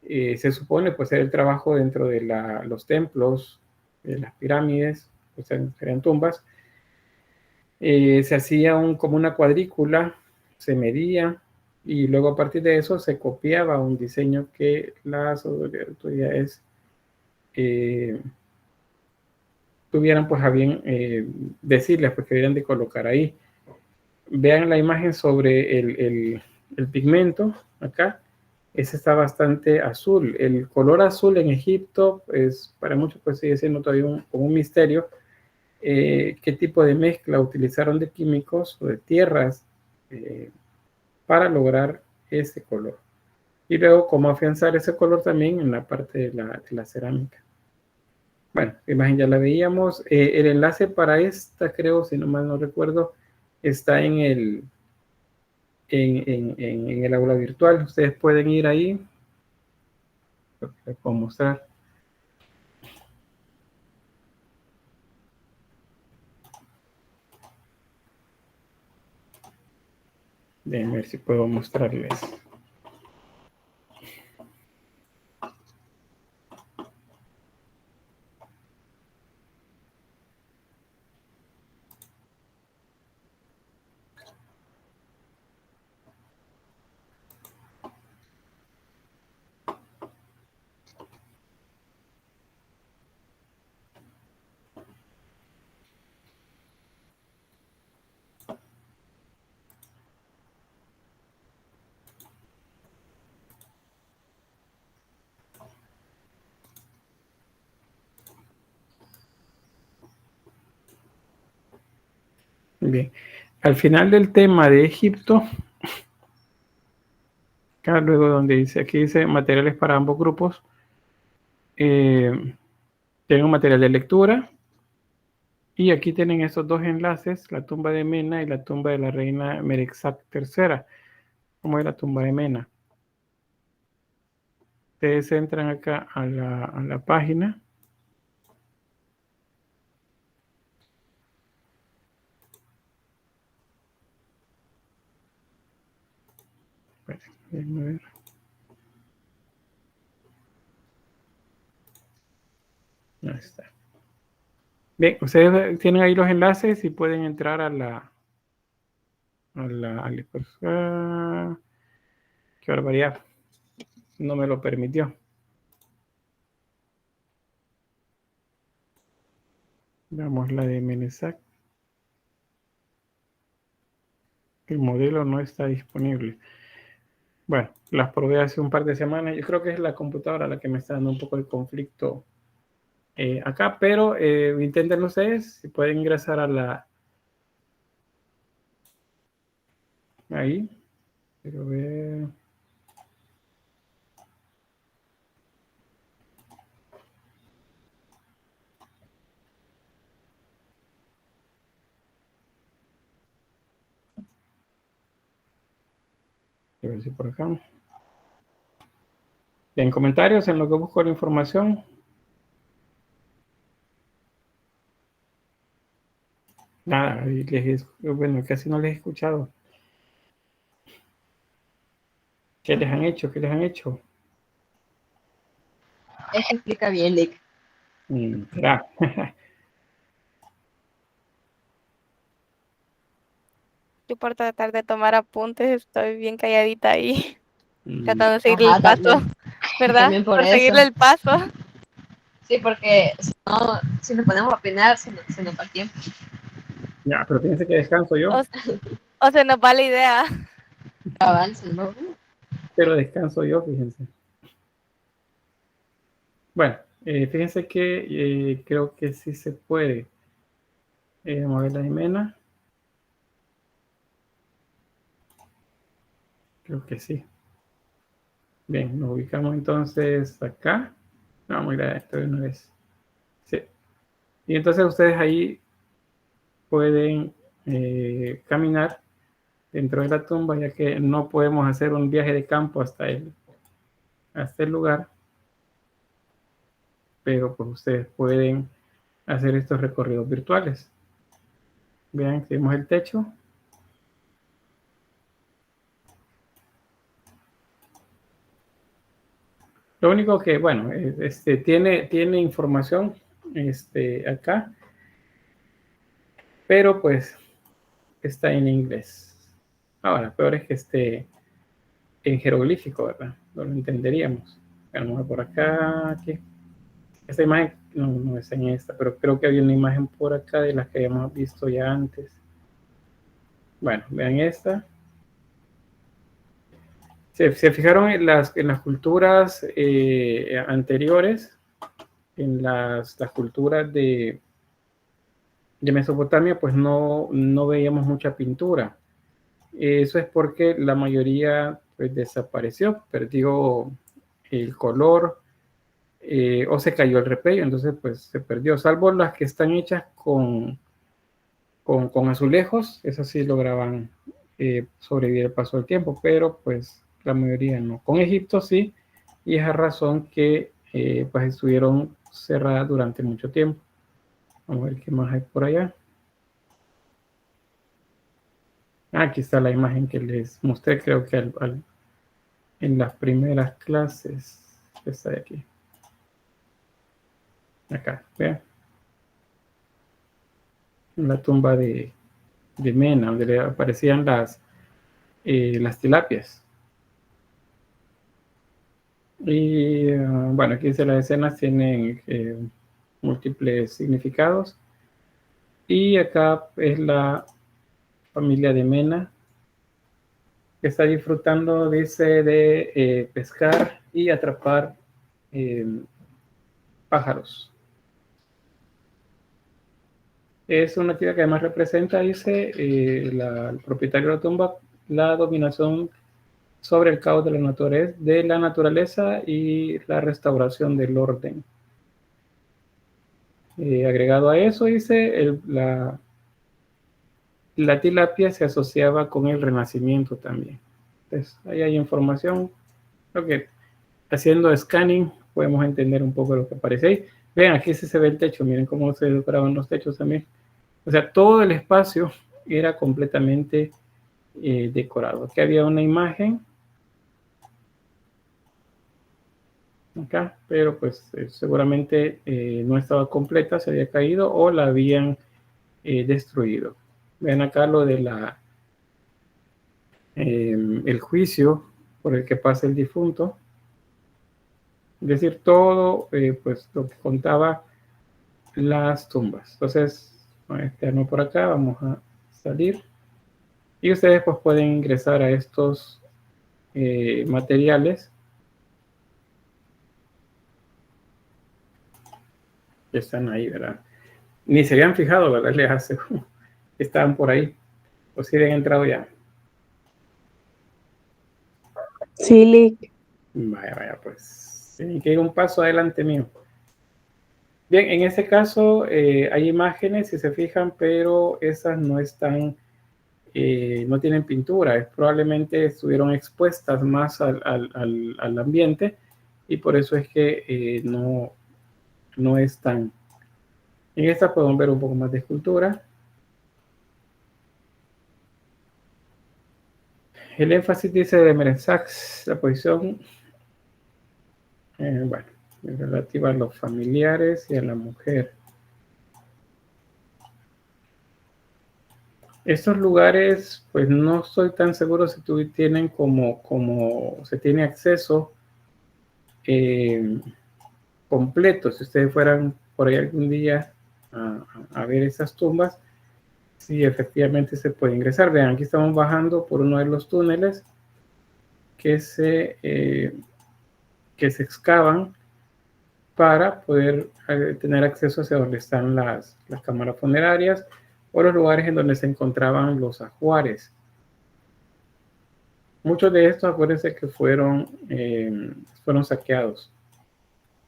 se supone pues ser el trabajo dentro de los templos, de las pirámides, pues serían tumbas. Se hacía como una cuadrícula, se medía y luego a partir de eso se copiaba un diseño que las autoridades tuvieran pues a bien decirles pues que deberían de colocar ahí. Vean la imagen sobre el pigmento acá. Ese está bastante azul. El color azul en Egipto es para muchos pues sigue siendo todavía como un misterio. Qué tipo de mezcla utilizaron de químicos o de tierras para lograr ese color. Y luego cómo afianzar ese color también en la parte de la cerámica. Bueno, la imagen ya la veíamos. El enlace para esta, creo, si no mal no recuerdo, está en el aula virtual. Ustedes pueden ir ahí. Les puedo mostrar. Déjenme ver si puedo mostrarles. Bien, al final del tema de Egipto, acá luego donde dice, aquí dice materiales para ambos grupos, tienen un material de lectura y aquí tienen estos dos enlaces, la tumba de Mena y la tumba de la reina Merexat III, como es la tumba de Mena. Ustedes entran acá a la página. Déjenme ver. Ahí está. Bien, ustedes tienen ahí los enlaces y pueden entrar qué barbaridad, no me lo permitió. Veamos la de Menesac. El modelo no está disponible. Bueno, las probé hace un par de semanas. Yo creo que es la computadora la que me está dando un poco de conflicto acá, pero intenten ustedes, si pueden ingresar ahí. Quiero ver. quiero decir por acá. En comentarios, en lo que busco la información. Nada, bueno, casi no les he escuchado. ¿Qué les han hecho? ¿Qué les han hecho? Es que explica bien, Lick. ¿Será? Yo por tratar de tomar apuntes estoy bien calladita ahí, tratando de seguirle Ajá, el paso, también, ¿verdad? también por Por eso. seguirle el paso. Sí, porque si no, si nos ponemos a opinar, se nos va el tiempo. Ya, pero fíjense que descanso yo. O se nos va la idea. Avance, ¿no? Pero descanso yo, fíjense. Bueno, fíjense que creo que sí se puede. Vamos a ver la Jimena. Creo que sí. Bien, nos ubicamos entonces acá. Vamos a ir a esto de una vez. Sí. Y entonces ustedes ahí pueden caminar dentro de la tumba, ya que no podemos hacer un viaje de campo hasta el lugar, pero pues ustedes pueden hacer estos recorridos virtuales. Vean, tenemos el techo. Lo único que, bueno, tiene información acá, pero pues está en inglés. Ahora, peor es que esté en jeroglífico, ¿verdad? No lo entenderíamos. Vamos por acá, aquí. Esta imagen, no es en esta, pero creo que había una imagen por acá de las que habíamos visto ya antes. Bueno, vean esta. Se fijaron en las culturas anteriores, en las culturas de Mesopotamia, pues no veíamos mucha pintura. Eso es porque la mayoría pues, desapareció, perdió el color o se cayó el repello, entonces pues se perdió, salvo las que están hechas con azulejos, esas sí lograban sobrevivir el paso del tiempo, pero pues la mayoría no. Con Egipto sí, y es la razón que pues estuvieron cerradas durante mucho tiempo. Vamos a ver qué más hay por allá. Aquí está la imagen que les mostré, creo que en las primeras clases. Está aquí. Acá, vean. En la tumba de Mena, donde aparecían las tilapias. Y bueno, aquí dice las escenas tienen múltiples significados. Y acá es la familia de Mena que está disfrutando, dice, de pescar y atrapar pájaros. Es una actividad que además representa, dice el propietario de la tumba, la dominación sobre el caos de la naturaleza y la restauración del orden. Agregado a eso, dice, la tilapia se asociaba con el renacimiento también. Entonces, ahí hay información. Creo que haciendo scanning podemos entender un poco lo que aparece ahí. Vean, aquí sí se ve el techo, miren cómo se decoraban los techos también. O sea, todo el espacio era completamente decorado. Aquí había una imagen acá, pero pues seguramente no estaba completa, se había caído o la habían destruido. Vean acá lo de el juicio por el que pasa el difunto. Es decir, todo pues lo que contaba las tumbas. Entonces, no por acá, vamos a salir. Y ustedes pues pueden ingresar a estos materiales que están ahí, ¿verdad? Ni se habían fijado, ¿verdad? Les aseguro que estaban por ahí. O si habían entrado ya. Sí, Lick. Vaya, pues. Tienen que ir un paso adelante mío. Bien, en este caso hay imágenes, si se fijan, pero esas no están no tienen pintura, probablemente estuvieron expuestas más al ambiente y por eso es que no están. En esta podemos ver un poco más de escultura. El énfasis dice de Merensax, la posición, bueno, relativa a los familiares y a la mujer. Estos lugares, pues no estoy tan seguro si tienen como se tiene acceso completo. Si ustedes fueran por ahí algún día a ver esas tumbas, sí, efectivamente se puede ingresar. Vean, aquí estamos bajando por uno de los túneles que se excavan para poder tener acceso hacia donde están las cámaras funerarias o los lugares en donde se encontraban los ajuares. Muchos de estos, acuérdense que fueron saqueados.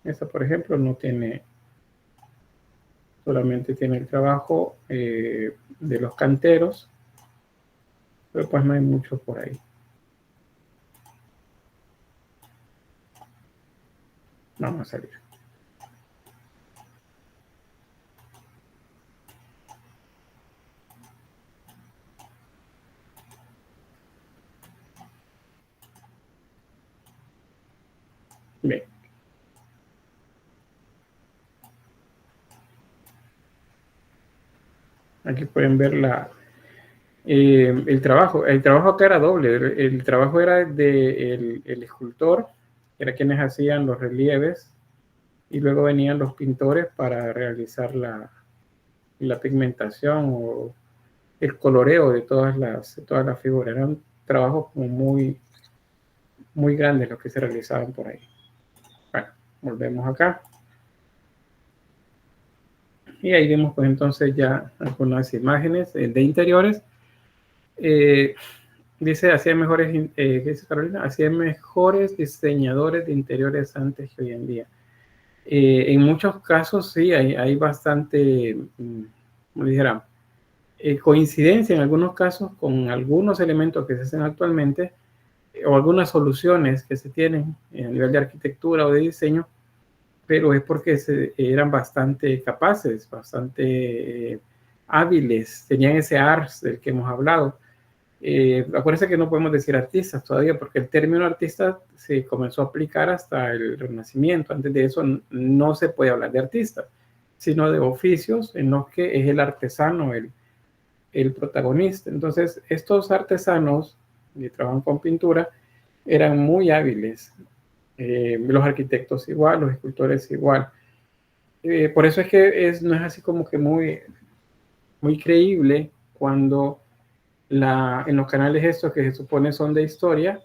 Esta, por ejemplo, no tiene, solamente tiene el trabajo de los canteros, pero pues no hay mucho por ahí. Vamos a salir. Bien. Aquí pueden ver el trabajo. El trabajo acá era doble. El trabajo era del escultor, que era quienes hacían los relieves, y luego venían los pintores para realizar la pigmentación o el coloreo de todas las figuras. Era un trabajo como muy grande lo que se realizaban por ahí. Bueno, volvemos acá. Y ahí vemos pues entonces ya algunas imágenes de interiores. Dice, hacían mejores, ¿qué dice Carolina? Hacían mejores diseñadores de interiores antes que hoy en día. En muchos casos sí, hay bastante, como dijera, coincidencia en algunos casos con algunos elementos que se hacen actualmente o algunas soluciones que se tienen a nivel de arquitectura o de diseño, pero es porque eran bastante capaces, bastante hábiles, tenían ese ars del que hemos hablado. Acuérdense que no podemos decir artistas todavía, porque el término artista se comenzó a aplicar hasta el Renacimiento. Antes de eso no se puede hablar de artista, sino de oficios en los que es el artesano el protagonista. Entonces, estos artesanos que trabajan con pintura eran muy hábiles. Los arquitectos igual, los escultores igual. Por eso es que no es así como que muy creíble cuando en los canales estos que se supone son de historia,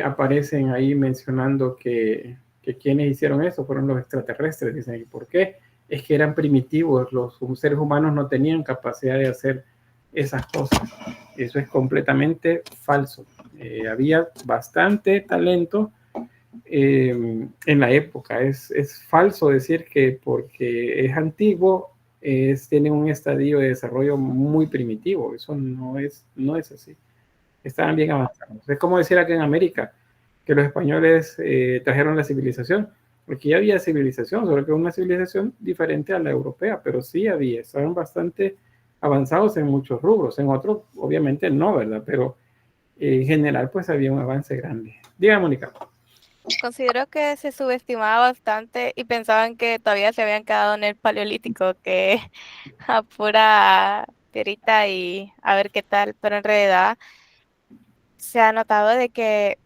aparecen ahí mencionando que quienes hicieron eso fueron los extraterrestres. Dicen, ¿y por qué? Es que eran primitivos, los seres humanos no tenían capacidad de hacer esas cosas. Eso es completamente falso. Había bastante talento en la época. Es falso decir que porque es antiguo, tiene un estadio de desarrollo muy primitivo. Eso no es así. Estaban bien avanzados. Es como decir aquí en América que los españoles trajeron la civilización, porque ya había civilización, solo que una civilización diferente a la europea, pero sí había, estaban bastante avanzados en muchos rubros, en otros obviamente no, ¿verdad? Pero en general pues había un avance grande. Diga, Mónica. Considero que se subestimaba bastante y pensaban que todavía se habían quedado en el Paleolítico, que a pura tierita y a ver qué tal, pero en realidad se ha notado de que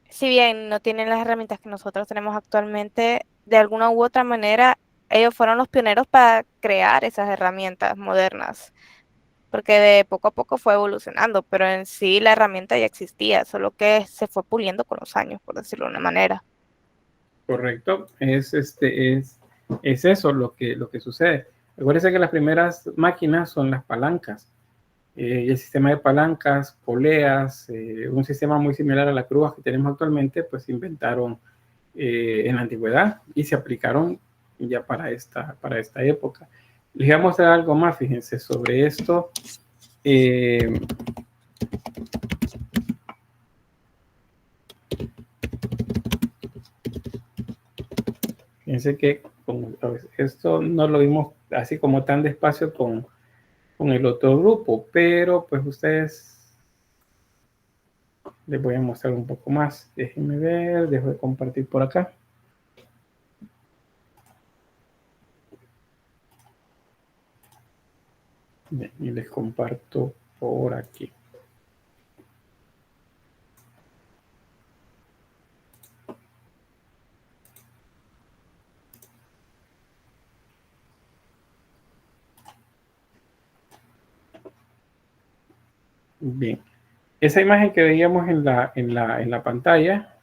si bien no tienen las herramientas que nosotros tenemos actualmente, de alguna u otra manera ellos fueron los pioneros para crear esas herramientas modernas, porque de poco a poco fue evolucionando, pero en sí la herramienta ya existía, solo que se fue puliendo con los años, por decirlo de una manera. Correcto, es eso lo que sucede. Acuérdense que las primeras máquinas son las palancas. Y el sistema de palancas, poleas, un sistema muy similar a las grúas que tenemos actualmente, pues se inventaron en la antigüedad y se aplicaron ya para esta época. Les voy a mostrar algo más, fíjense, sobre esto. Fíjense que esto no lo vimos así como tan despacio con el otro grupo, pero pues ustedes, les voy a mostrar un poco más. Déjenme ver, dejo de compartir por acá. Bien, y les comparto por aquí. Bien, esa imagen que veíamos en la pantalla,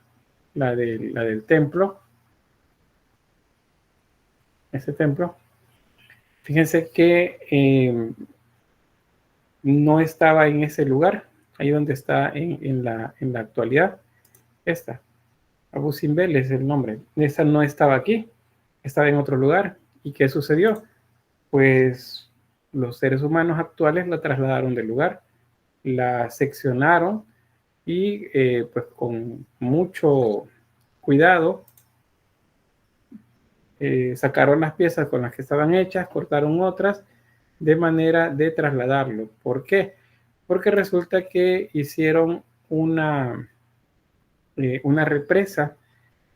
la del templo, ese templo, fíjense que no estaba en ese lugar, ahí donde está en la actualidad. Esta, Abu Simbel es el nombre. Esta no estaba aquí, estaba en otro lugar. ¿Y qué sucedió? Pues los seres humanos actuales la trasladaron del lugar, la seccionaron y pues con mucho cuidado sacaron las piezas con las que estaban hechas, cortaron otras de manera de trasladarlo. ¿Por qué? Porque resulta que hicieron una represa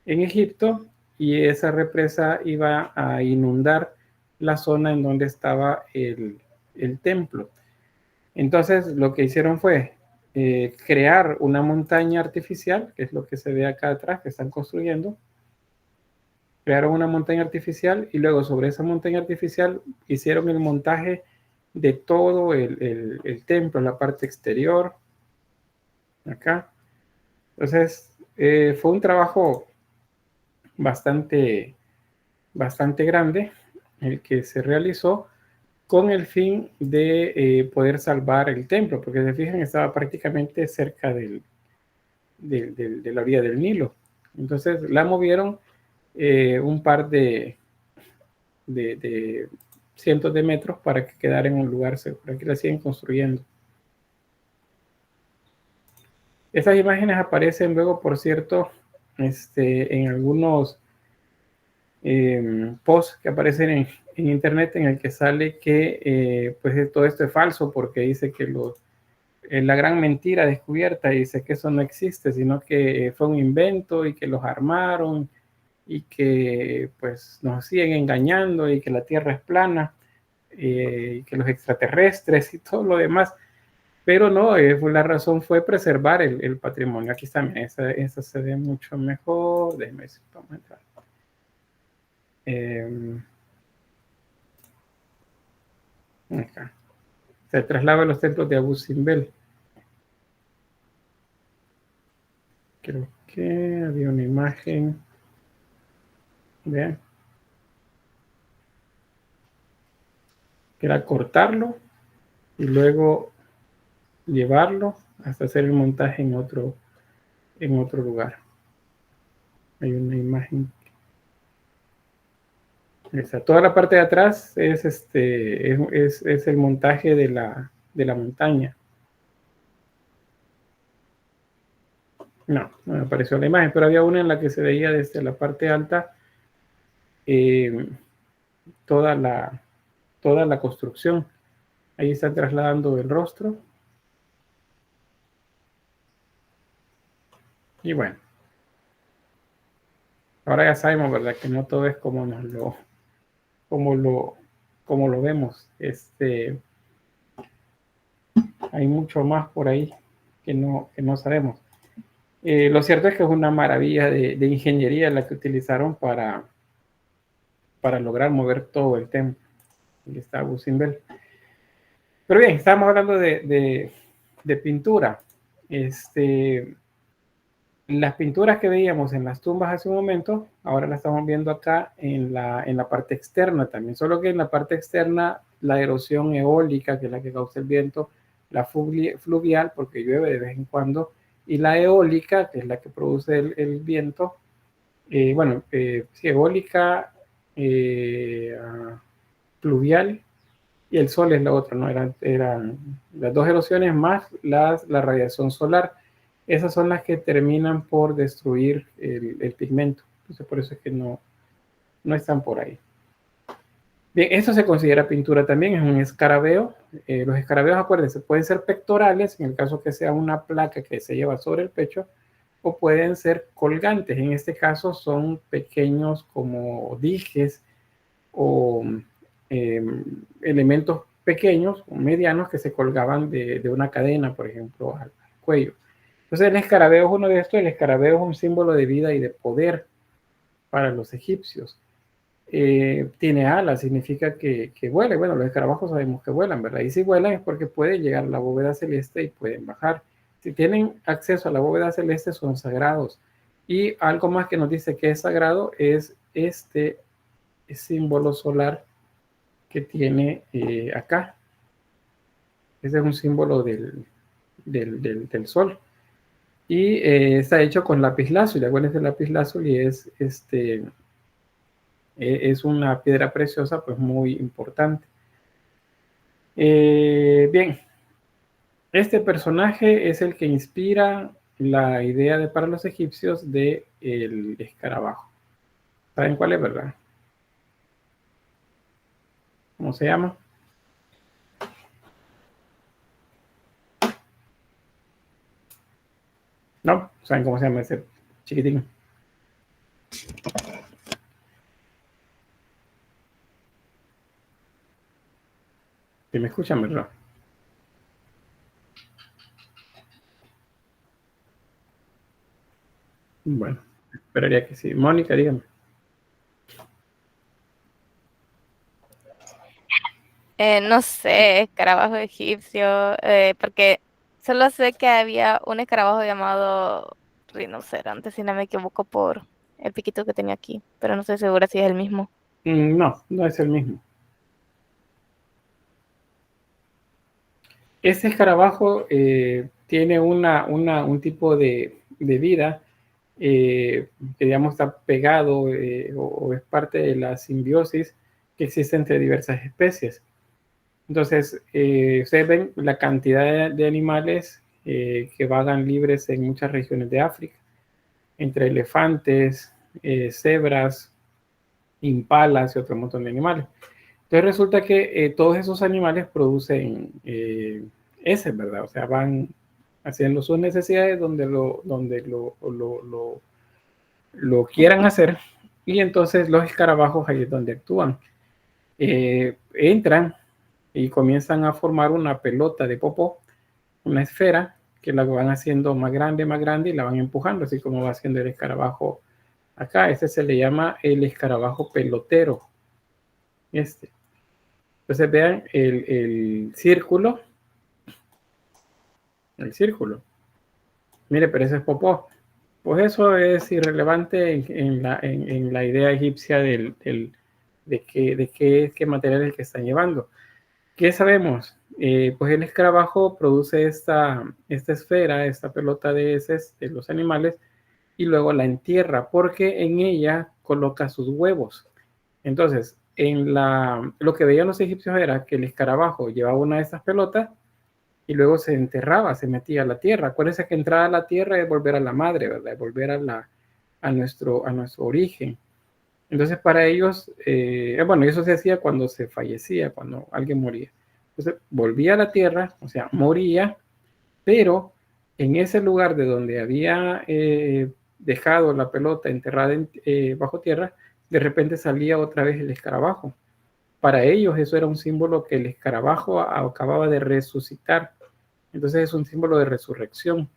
en Egipto y esa represa iba a inundar la zona en donde estaba el templo. Entonces lo que hicieron fue crear una montaña artificial, que es lo que se ve acá atrás, que están construyendo. Crearon una montaña artificial y luego sobre esa montaña artificial hicieron el montaje de todo el templo, la parte exterior, acá. Entonces fue un trabajo bastante grande el que se realizó con el fin de poder salvar el templo, porque se fijan estaba prácticamente cerca de la orilla del Nilo. Entonces la movieron un par de cientos de metros para que quedara en un lugar seguro. Aquí la siguen construyendo. Estas imágenes aparecen luego, por cierto, en algunos posts que aparecen en internet, en el que sale que pues todo esto es falso, porque dice que la gran mentira descubierta, dice que eso no existe, sino que fue un invento y que los armaron y que pues nos siguen engañando y que la Tierra es plana y que los extraterrestres y todo lo demás. Pero no, la razón fue preservar el patrimonio. Aquí está, esa se ve mucho mejor. Déjenme ver si vamos a entrar. Acá. Se traslada los templos de Abu Simbel. Creo que había una imagen. Vean. Que era cortarlo y luego llevarlo hasta hacer el montaje en otro lugar. Hay una imagen. Toda la parte de atrás es el montaje de la montaña. No me apareció la imagen, pero había una en la que se veía desde la parte alta toda la construcción. Ahí está trasladando el rostro. Y bueno, ahora ya sabemos, ¿verdad? Que no todo es como lo vemos. Hay mucho más por ahí que no sabemos. Lo cierto es que es una maravilla de ingeniería la que utilizaron para lograr mover todo el templo. Aquí está Abu Simbel. Pero bien, estamos hablando de pintura. Las pinturas que veíamos en las tumbas hace un momento, ahora las estamos viendo acá en la parte externa también, solo que en la parte externa la erosión eólica, que es la que causa el viento, la fluvial, porque llueve de vez en cuando, y la eólica, que es la que produce el viento, sí, eólica, fluvial y el Sol es la otra, ¿no? Eran las dos erosiones más la radiación solar. Esas son las que terminan por destruir el pigmento. Entonces, por eso es que no están por ahí. Bien, esto se considera pintura también, es un escarabeo. Los escarabeos, acuérdense, pueden ser pectorales, en el caso que sea una placa que se lleva sobre el pecho, o pueden ser colgantes. En este caso son pequeños como dijes o elementos pequeños o medianos que se colgaban de una cadena, por ejemplo, al cuello. Entonces el escarabeo es uno de estos. El escarabeo es un símbolo de vida y de poder para los egipcios. Tiene alas, significa que vuela. Bueno, los escarabajos sabemos que vuelan, ¿verdad? Y si vuelan es porque pueden llegar a la bóveda celeste y pueden bajar. Si tienen acceso a la bóveda celeste son sagrados. Y algo más que nos dice que es sagrado es este símbolo solar que tiene acá. Ese es un símbolo del sol. Y está hecho con lapislázuli. Acuérdense, el lapislázuli es una piedra preciosa, pues muy importante. Bien, este personaje es el que inspira la idea para los egipcios de el escarabajo. ¿Saben cuál es, verdad? ¿Cómo se llama? ¿No? ¿Saben cómo se llama ese chiquitín? ¿Sí me escuchan, verdad? Bueno, esperaría que sí. Mónica, dígame. No sé, escarabajo egipcio, porque solo sé que había un escarabajo llamado rinoceronte, si no me equivoco, por el piquito que tenía aquí, pero no estoy segura si es el mismo. No, no es el mismo. Este escarabajo tiene un tipo de vida que, digamos, está pegado o es parte de la simbiosis que existe entre diversas especies. Entonces, ustedes ven la cantidad de animales que vagan libres en muchas regiones de África, entre elefantes, cebras, impalas y otro montón de animales. Entonces resulta que todos esos animales producen heces, ¿verdad? O sea, van haciendo sus necesidades donde lo quieran hacer, y entonces los escarabajos ahí es donde actúan. Entran y comienzan a formar una pelota de popó, una esfera, que la van haciendo más grande y la van empujando, así como va haciendo el escarabajo acá. Este se le llama el escarabajo pelotero. Entonces vean el círculo. El círculo. Mire, pero ese es popó. Pues eso es irrelevante en la idea egipcia de qué material es el que están llevando. ¿Qué sabemos? Pues el escarabajo produce esta esfera, esta pelota de heces de los animales, y luego la entierra porque en ella coloca sus huevos. Entonces, lo que veían los egipcios era que el escarabajo llevaba una de estas pelotas y luego se enterraba, se metía a la tierra. Acuérdense que entrar a la tierra es volver a la madre, ¿verdad? Es volver a nuestro origen. Entonces, para ellos, bueno, eso se hacía cuando se fallecía, cuando alguien moría. Entonces, volvía a la tierra, o sea, moría, pero en ese lugar de donde había dejado la pelota enterrada bajo tierra, de repente salía otra vez el escarabajo. Para ellos eso era un símbolo que el escarabajo acababa de resucitar. Entonces es un símbolo de resurrección.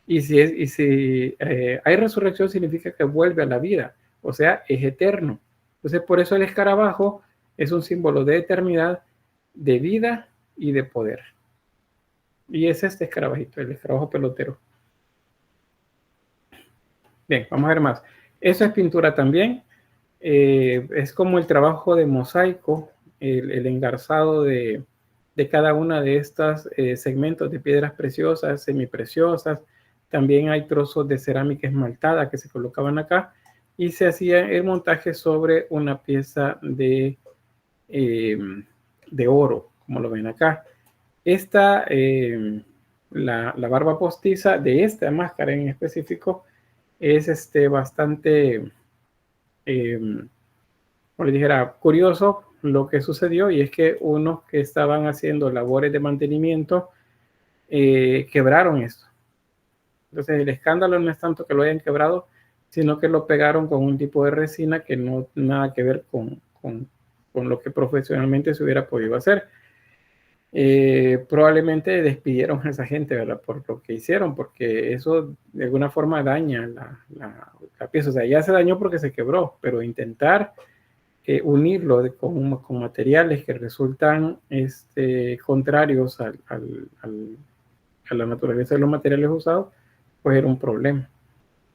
Y si hay resurrección, significa que vuelve a la vida, o sea, es eterno. Entonces por eso el escarabajo es un símbolo de eternidad, de vida y de poder. Y es este escarabajito, el escarabajo pelotero. Bien, vamos a ver más. Eso es pintura también. Es como el trabajo de mosaico, el engarzado de cada una de estas segmentos de piedras preciosas, semipreciosas. También hay trozos de cerámica esmaltada que se colocaban acá y se hacía el montaje sobre una pieza de oro. como lo ven acá. Esta, la barba postiza de esta máscara en específico es bastante, como les dijera, curioso lo que sucedió, y es que unos que estaban haciendo labores de mantenimiento quebraron esto. Entonces el escándalo no es tanto que lo hayan quebrado, sino que lo pegaron con un tipo de resina que no nada que ver con lo que profesionalmente se hubiera podido hacer. Probablemente despidieron a esa gente, ¿verdad? Por lo que hicieron, porque eso de alguna forma daña la pieza. O sea, ya se dañó porque se quebró, pero intentar unirlo con materiales que resultan contrarios a la naturaleza de los materiales usados, pues era un problema.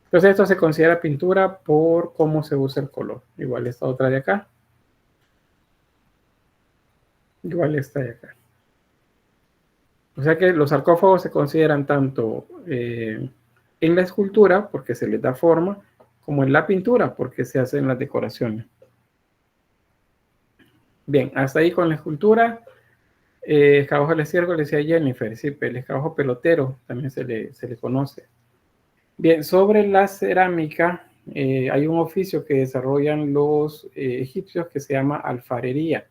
Entonces esto se considera pintura por cómo se usa el color. Igual esta otra de acá. Igual esta de acá. O sea que los sarcófagos se consideran tanto en la escultura, porque se les da forma, como en la pintura, porque se hacen las decoraciones. Bien, hasta ahí con la escultura. Escarabajo de ciervo, le decía Jennifer, sí, el escarabajo pelotero también se le conoce. Bien, sobre la cerámica, hay un oficio que desarrollan los egipcios que se llama alfarería.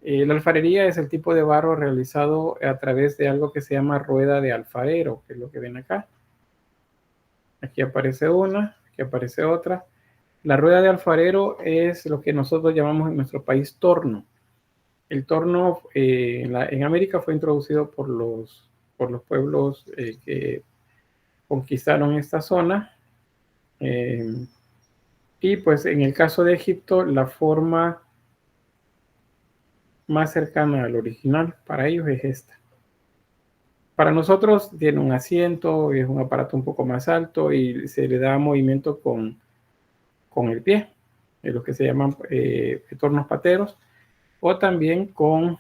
La alfarería es el tipo de barro realizado a través de algo que se llama rueda de alfarero, que es lo que ven acá. Aquí aparece una, aquí aparece otra. La rueda de alfarero es lo que nosotros llamamos en nuestro país torno. El torno en América fue introducido por los pueblos que conquistaron esta zona. Y pues en el caso de Egipto, la forma más cercana al original para ellos es esta. Para nosotros tiene un asiento, es un aparato un poco más alto y se le da movimiento con el pie, los que se llaman tornos pateros, o también con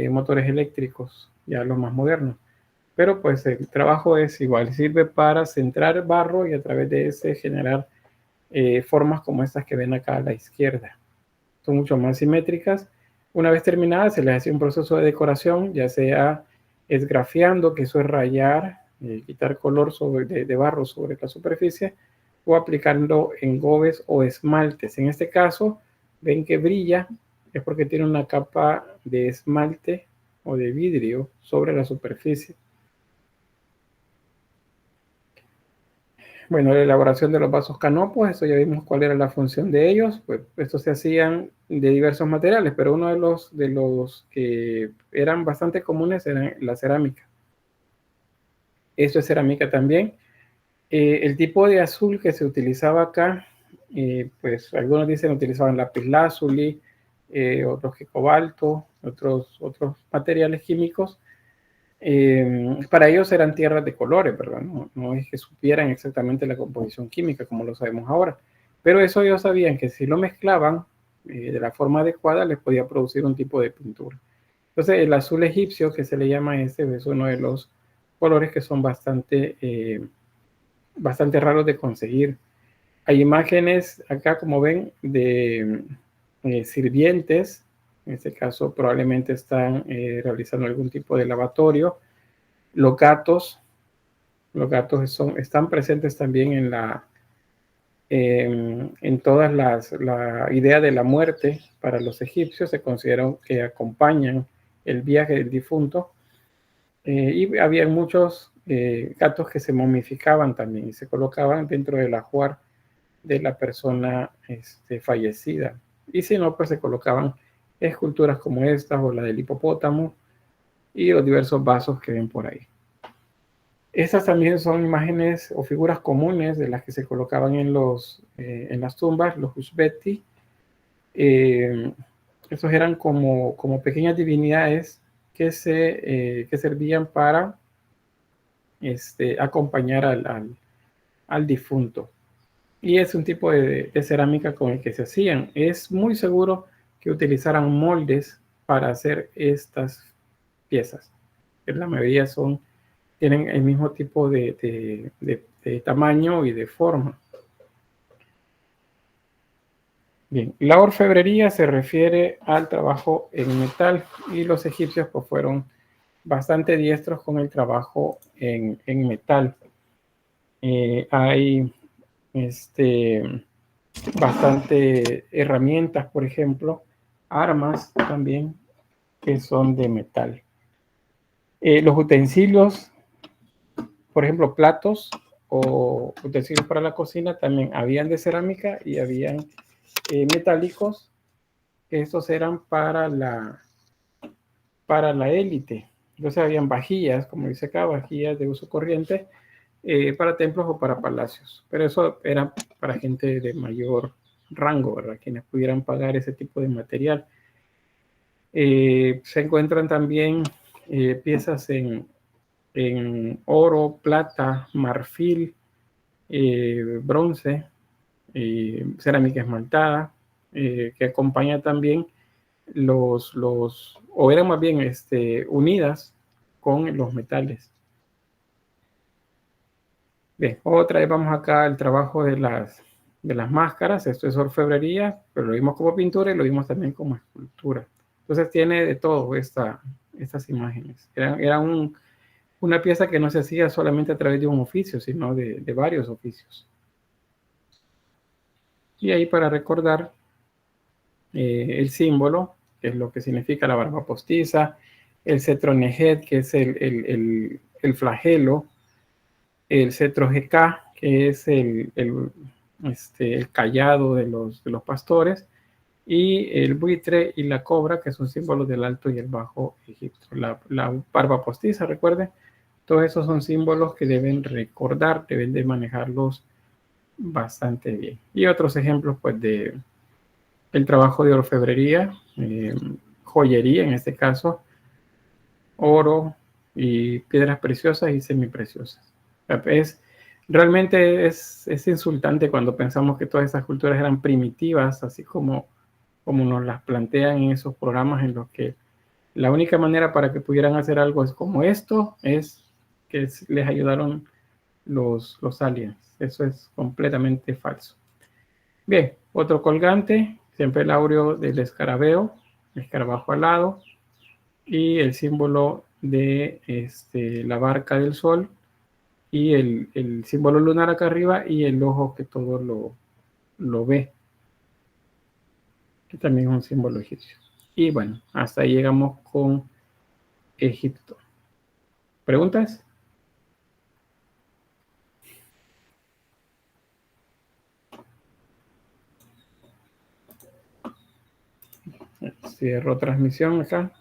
motores eléctricos, ya los más modernos. Pero pues el trabajo es igual, sirve para centrar barro y a través de ese generar formas como estas que ven acá a la izquierda. Son mucho más simétricas. Una vez terminadas se les hace un proceso de decoración, ya sea esgrafiando, que eso es rayar, quitar color de barro sobre la superficie, o aplicando engobes o esmaltes. En este caso, ven que brilla, es porque tiene una capa de esmalte o de vidrio sobre la superficie. Bueno, la elaboración de los vasos canopos, eso ya vimos cuál era la función de ellos. Pues estos se hacían de diversos materiales, pero uno de los que eran bastante comunes era la cerámica. Esto es cerámica también. El tipo de azul que se utilizaba acá, pues algunos dicen utilizaban lapislázuli, otros que cobalto, otros materiales químicos. Para ellos eran tierras de colores, ¿verdad? No es que supieran exactamente la composición química como lo sabemos ahora, pero eso ellos sabían que si lo mezclaban de la forma adecuada les podía producir un tipo de pintura. Entonces el azul egipcio, que se le llama es uno de los colores que son bastante raros de conseguir. Hay imágenes acá, como ven, de sirvientes. En este caso probablemente están realizando algún tipo de lavatorio. Los gatos están presentes también en todas la idea de la muerte para los egipcios. Se consideran que acompañan el viaje del difunto. Y había muchos gatos que se momificaban también y se colocaban dentro del ajuar de la persona fallecida. Y si no, pues se colocaban esculturas como estas o la del hipopótamo y los diversos vasos que ven por ahí. Estas también son imágenes o figuras comunes de las que se colocaban en las tumbas, los husbeti. Estos eran como pequeñas divinidades que servían para acompañar al difunto. Y es un tipo de cerámica con el que se hacían. Es muy seguro que utilizaran moldes para hacer estas piezas. La mayoría tienen el mismo tipo de tamaño y de forma. Bien, la orfebrería se refiere al trabajo en metal y los egipcios pues, fueron bastante diestros con el trabajo en metal. Hay bastante herramientas, por ejemplo, armas también que son de metal. Los utensilios, por ejemplo, platos o utensilios para la cocina también habían de cerámica y habían metálicos. Estos eran para la élite. Entonces habían vajillas, como dice acá, vajillas de uso corriente para templos o para palacios. Pero eso era para gente de mayor rango, ¿verdad? Quienes pudieran pagar ese tipo de material. Se encuentran también piezas en oro, plata, marfil, bronce, cerámica esmaltada, que acompaña también o eran más bien unidas con los metales. Bien, otra vez vamos acá al trabajo de las máscaras. Esto es orfebrería, pero lo vimos como pintura y lo vimos también como escultura. Entonces tiene de todo estas imágenes. Era una pieza que no se hacía solamente a través de un oficio, sino de varios oficios. Y ahí para recordar el símbolo, que es lo que significa la barba postiza, el cetro Nejet, que es el flagelo, el cetro GK, que es el cayado de los pastores, y el buitre y la cobra, que son símbolos del Alto y el Bajo Egipto. La barba postiza, recuerden, todos esos son símbolos que deben recordar, deben de manejarlos bastante bien. Y otros ejemplos, pues, de el trabajo de orfebrería, joyería en este caso, oro y piedras preciosas y semipreciosas. Realmente es insultante cuando pensamos que todas estas culturas eran primitivas, así como nos las plantean en esos programas en los que la única manera para que pudieran hacer algo es como esto, es que les ayudaron los aliens. Eso es completamente falso. Bien, otro colgante, siempre el áureo del escarabeo, escarabajo alado, y el símbolo de la barca del sol, y el símbolo lunar acá arriba, y el ojo que todo lo ve, que también es un símbolo egipcio. Y bueno, hasta ahí llegamos con Egipto. ¿Preguntas? Cierro transmisión acá.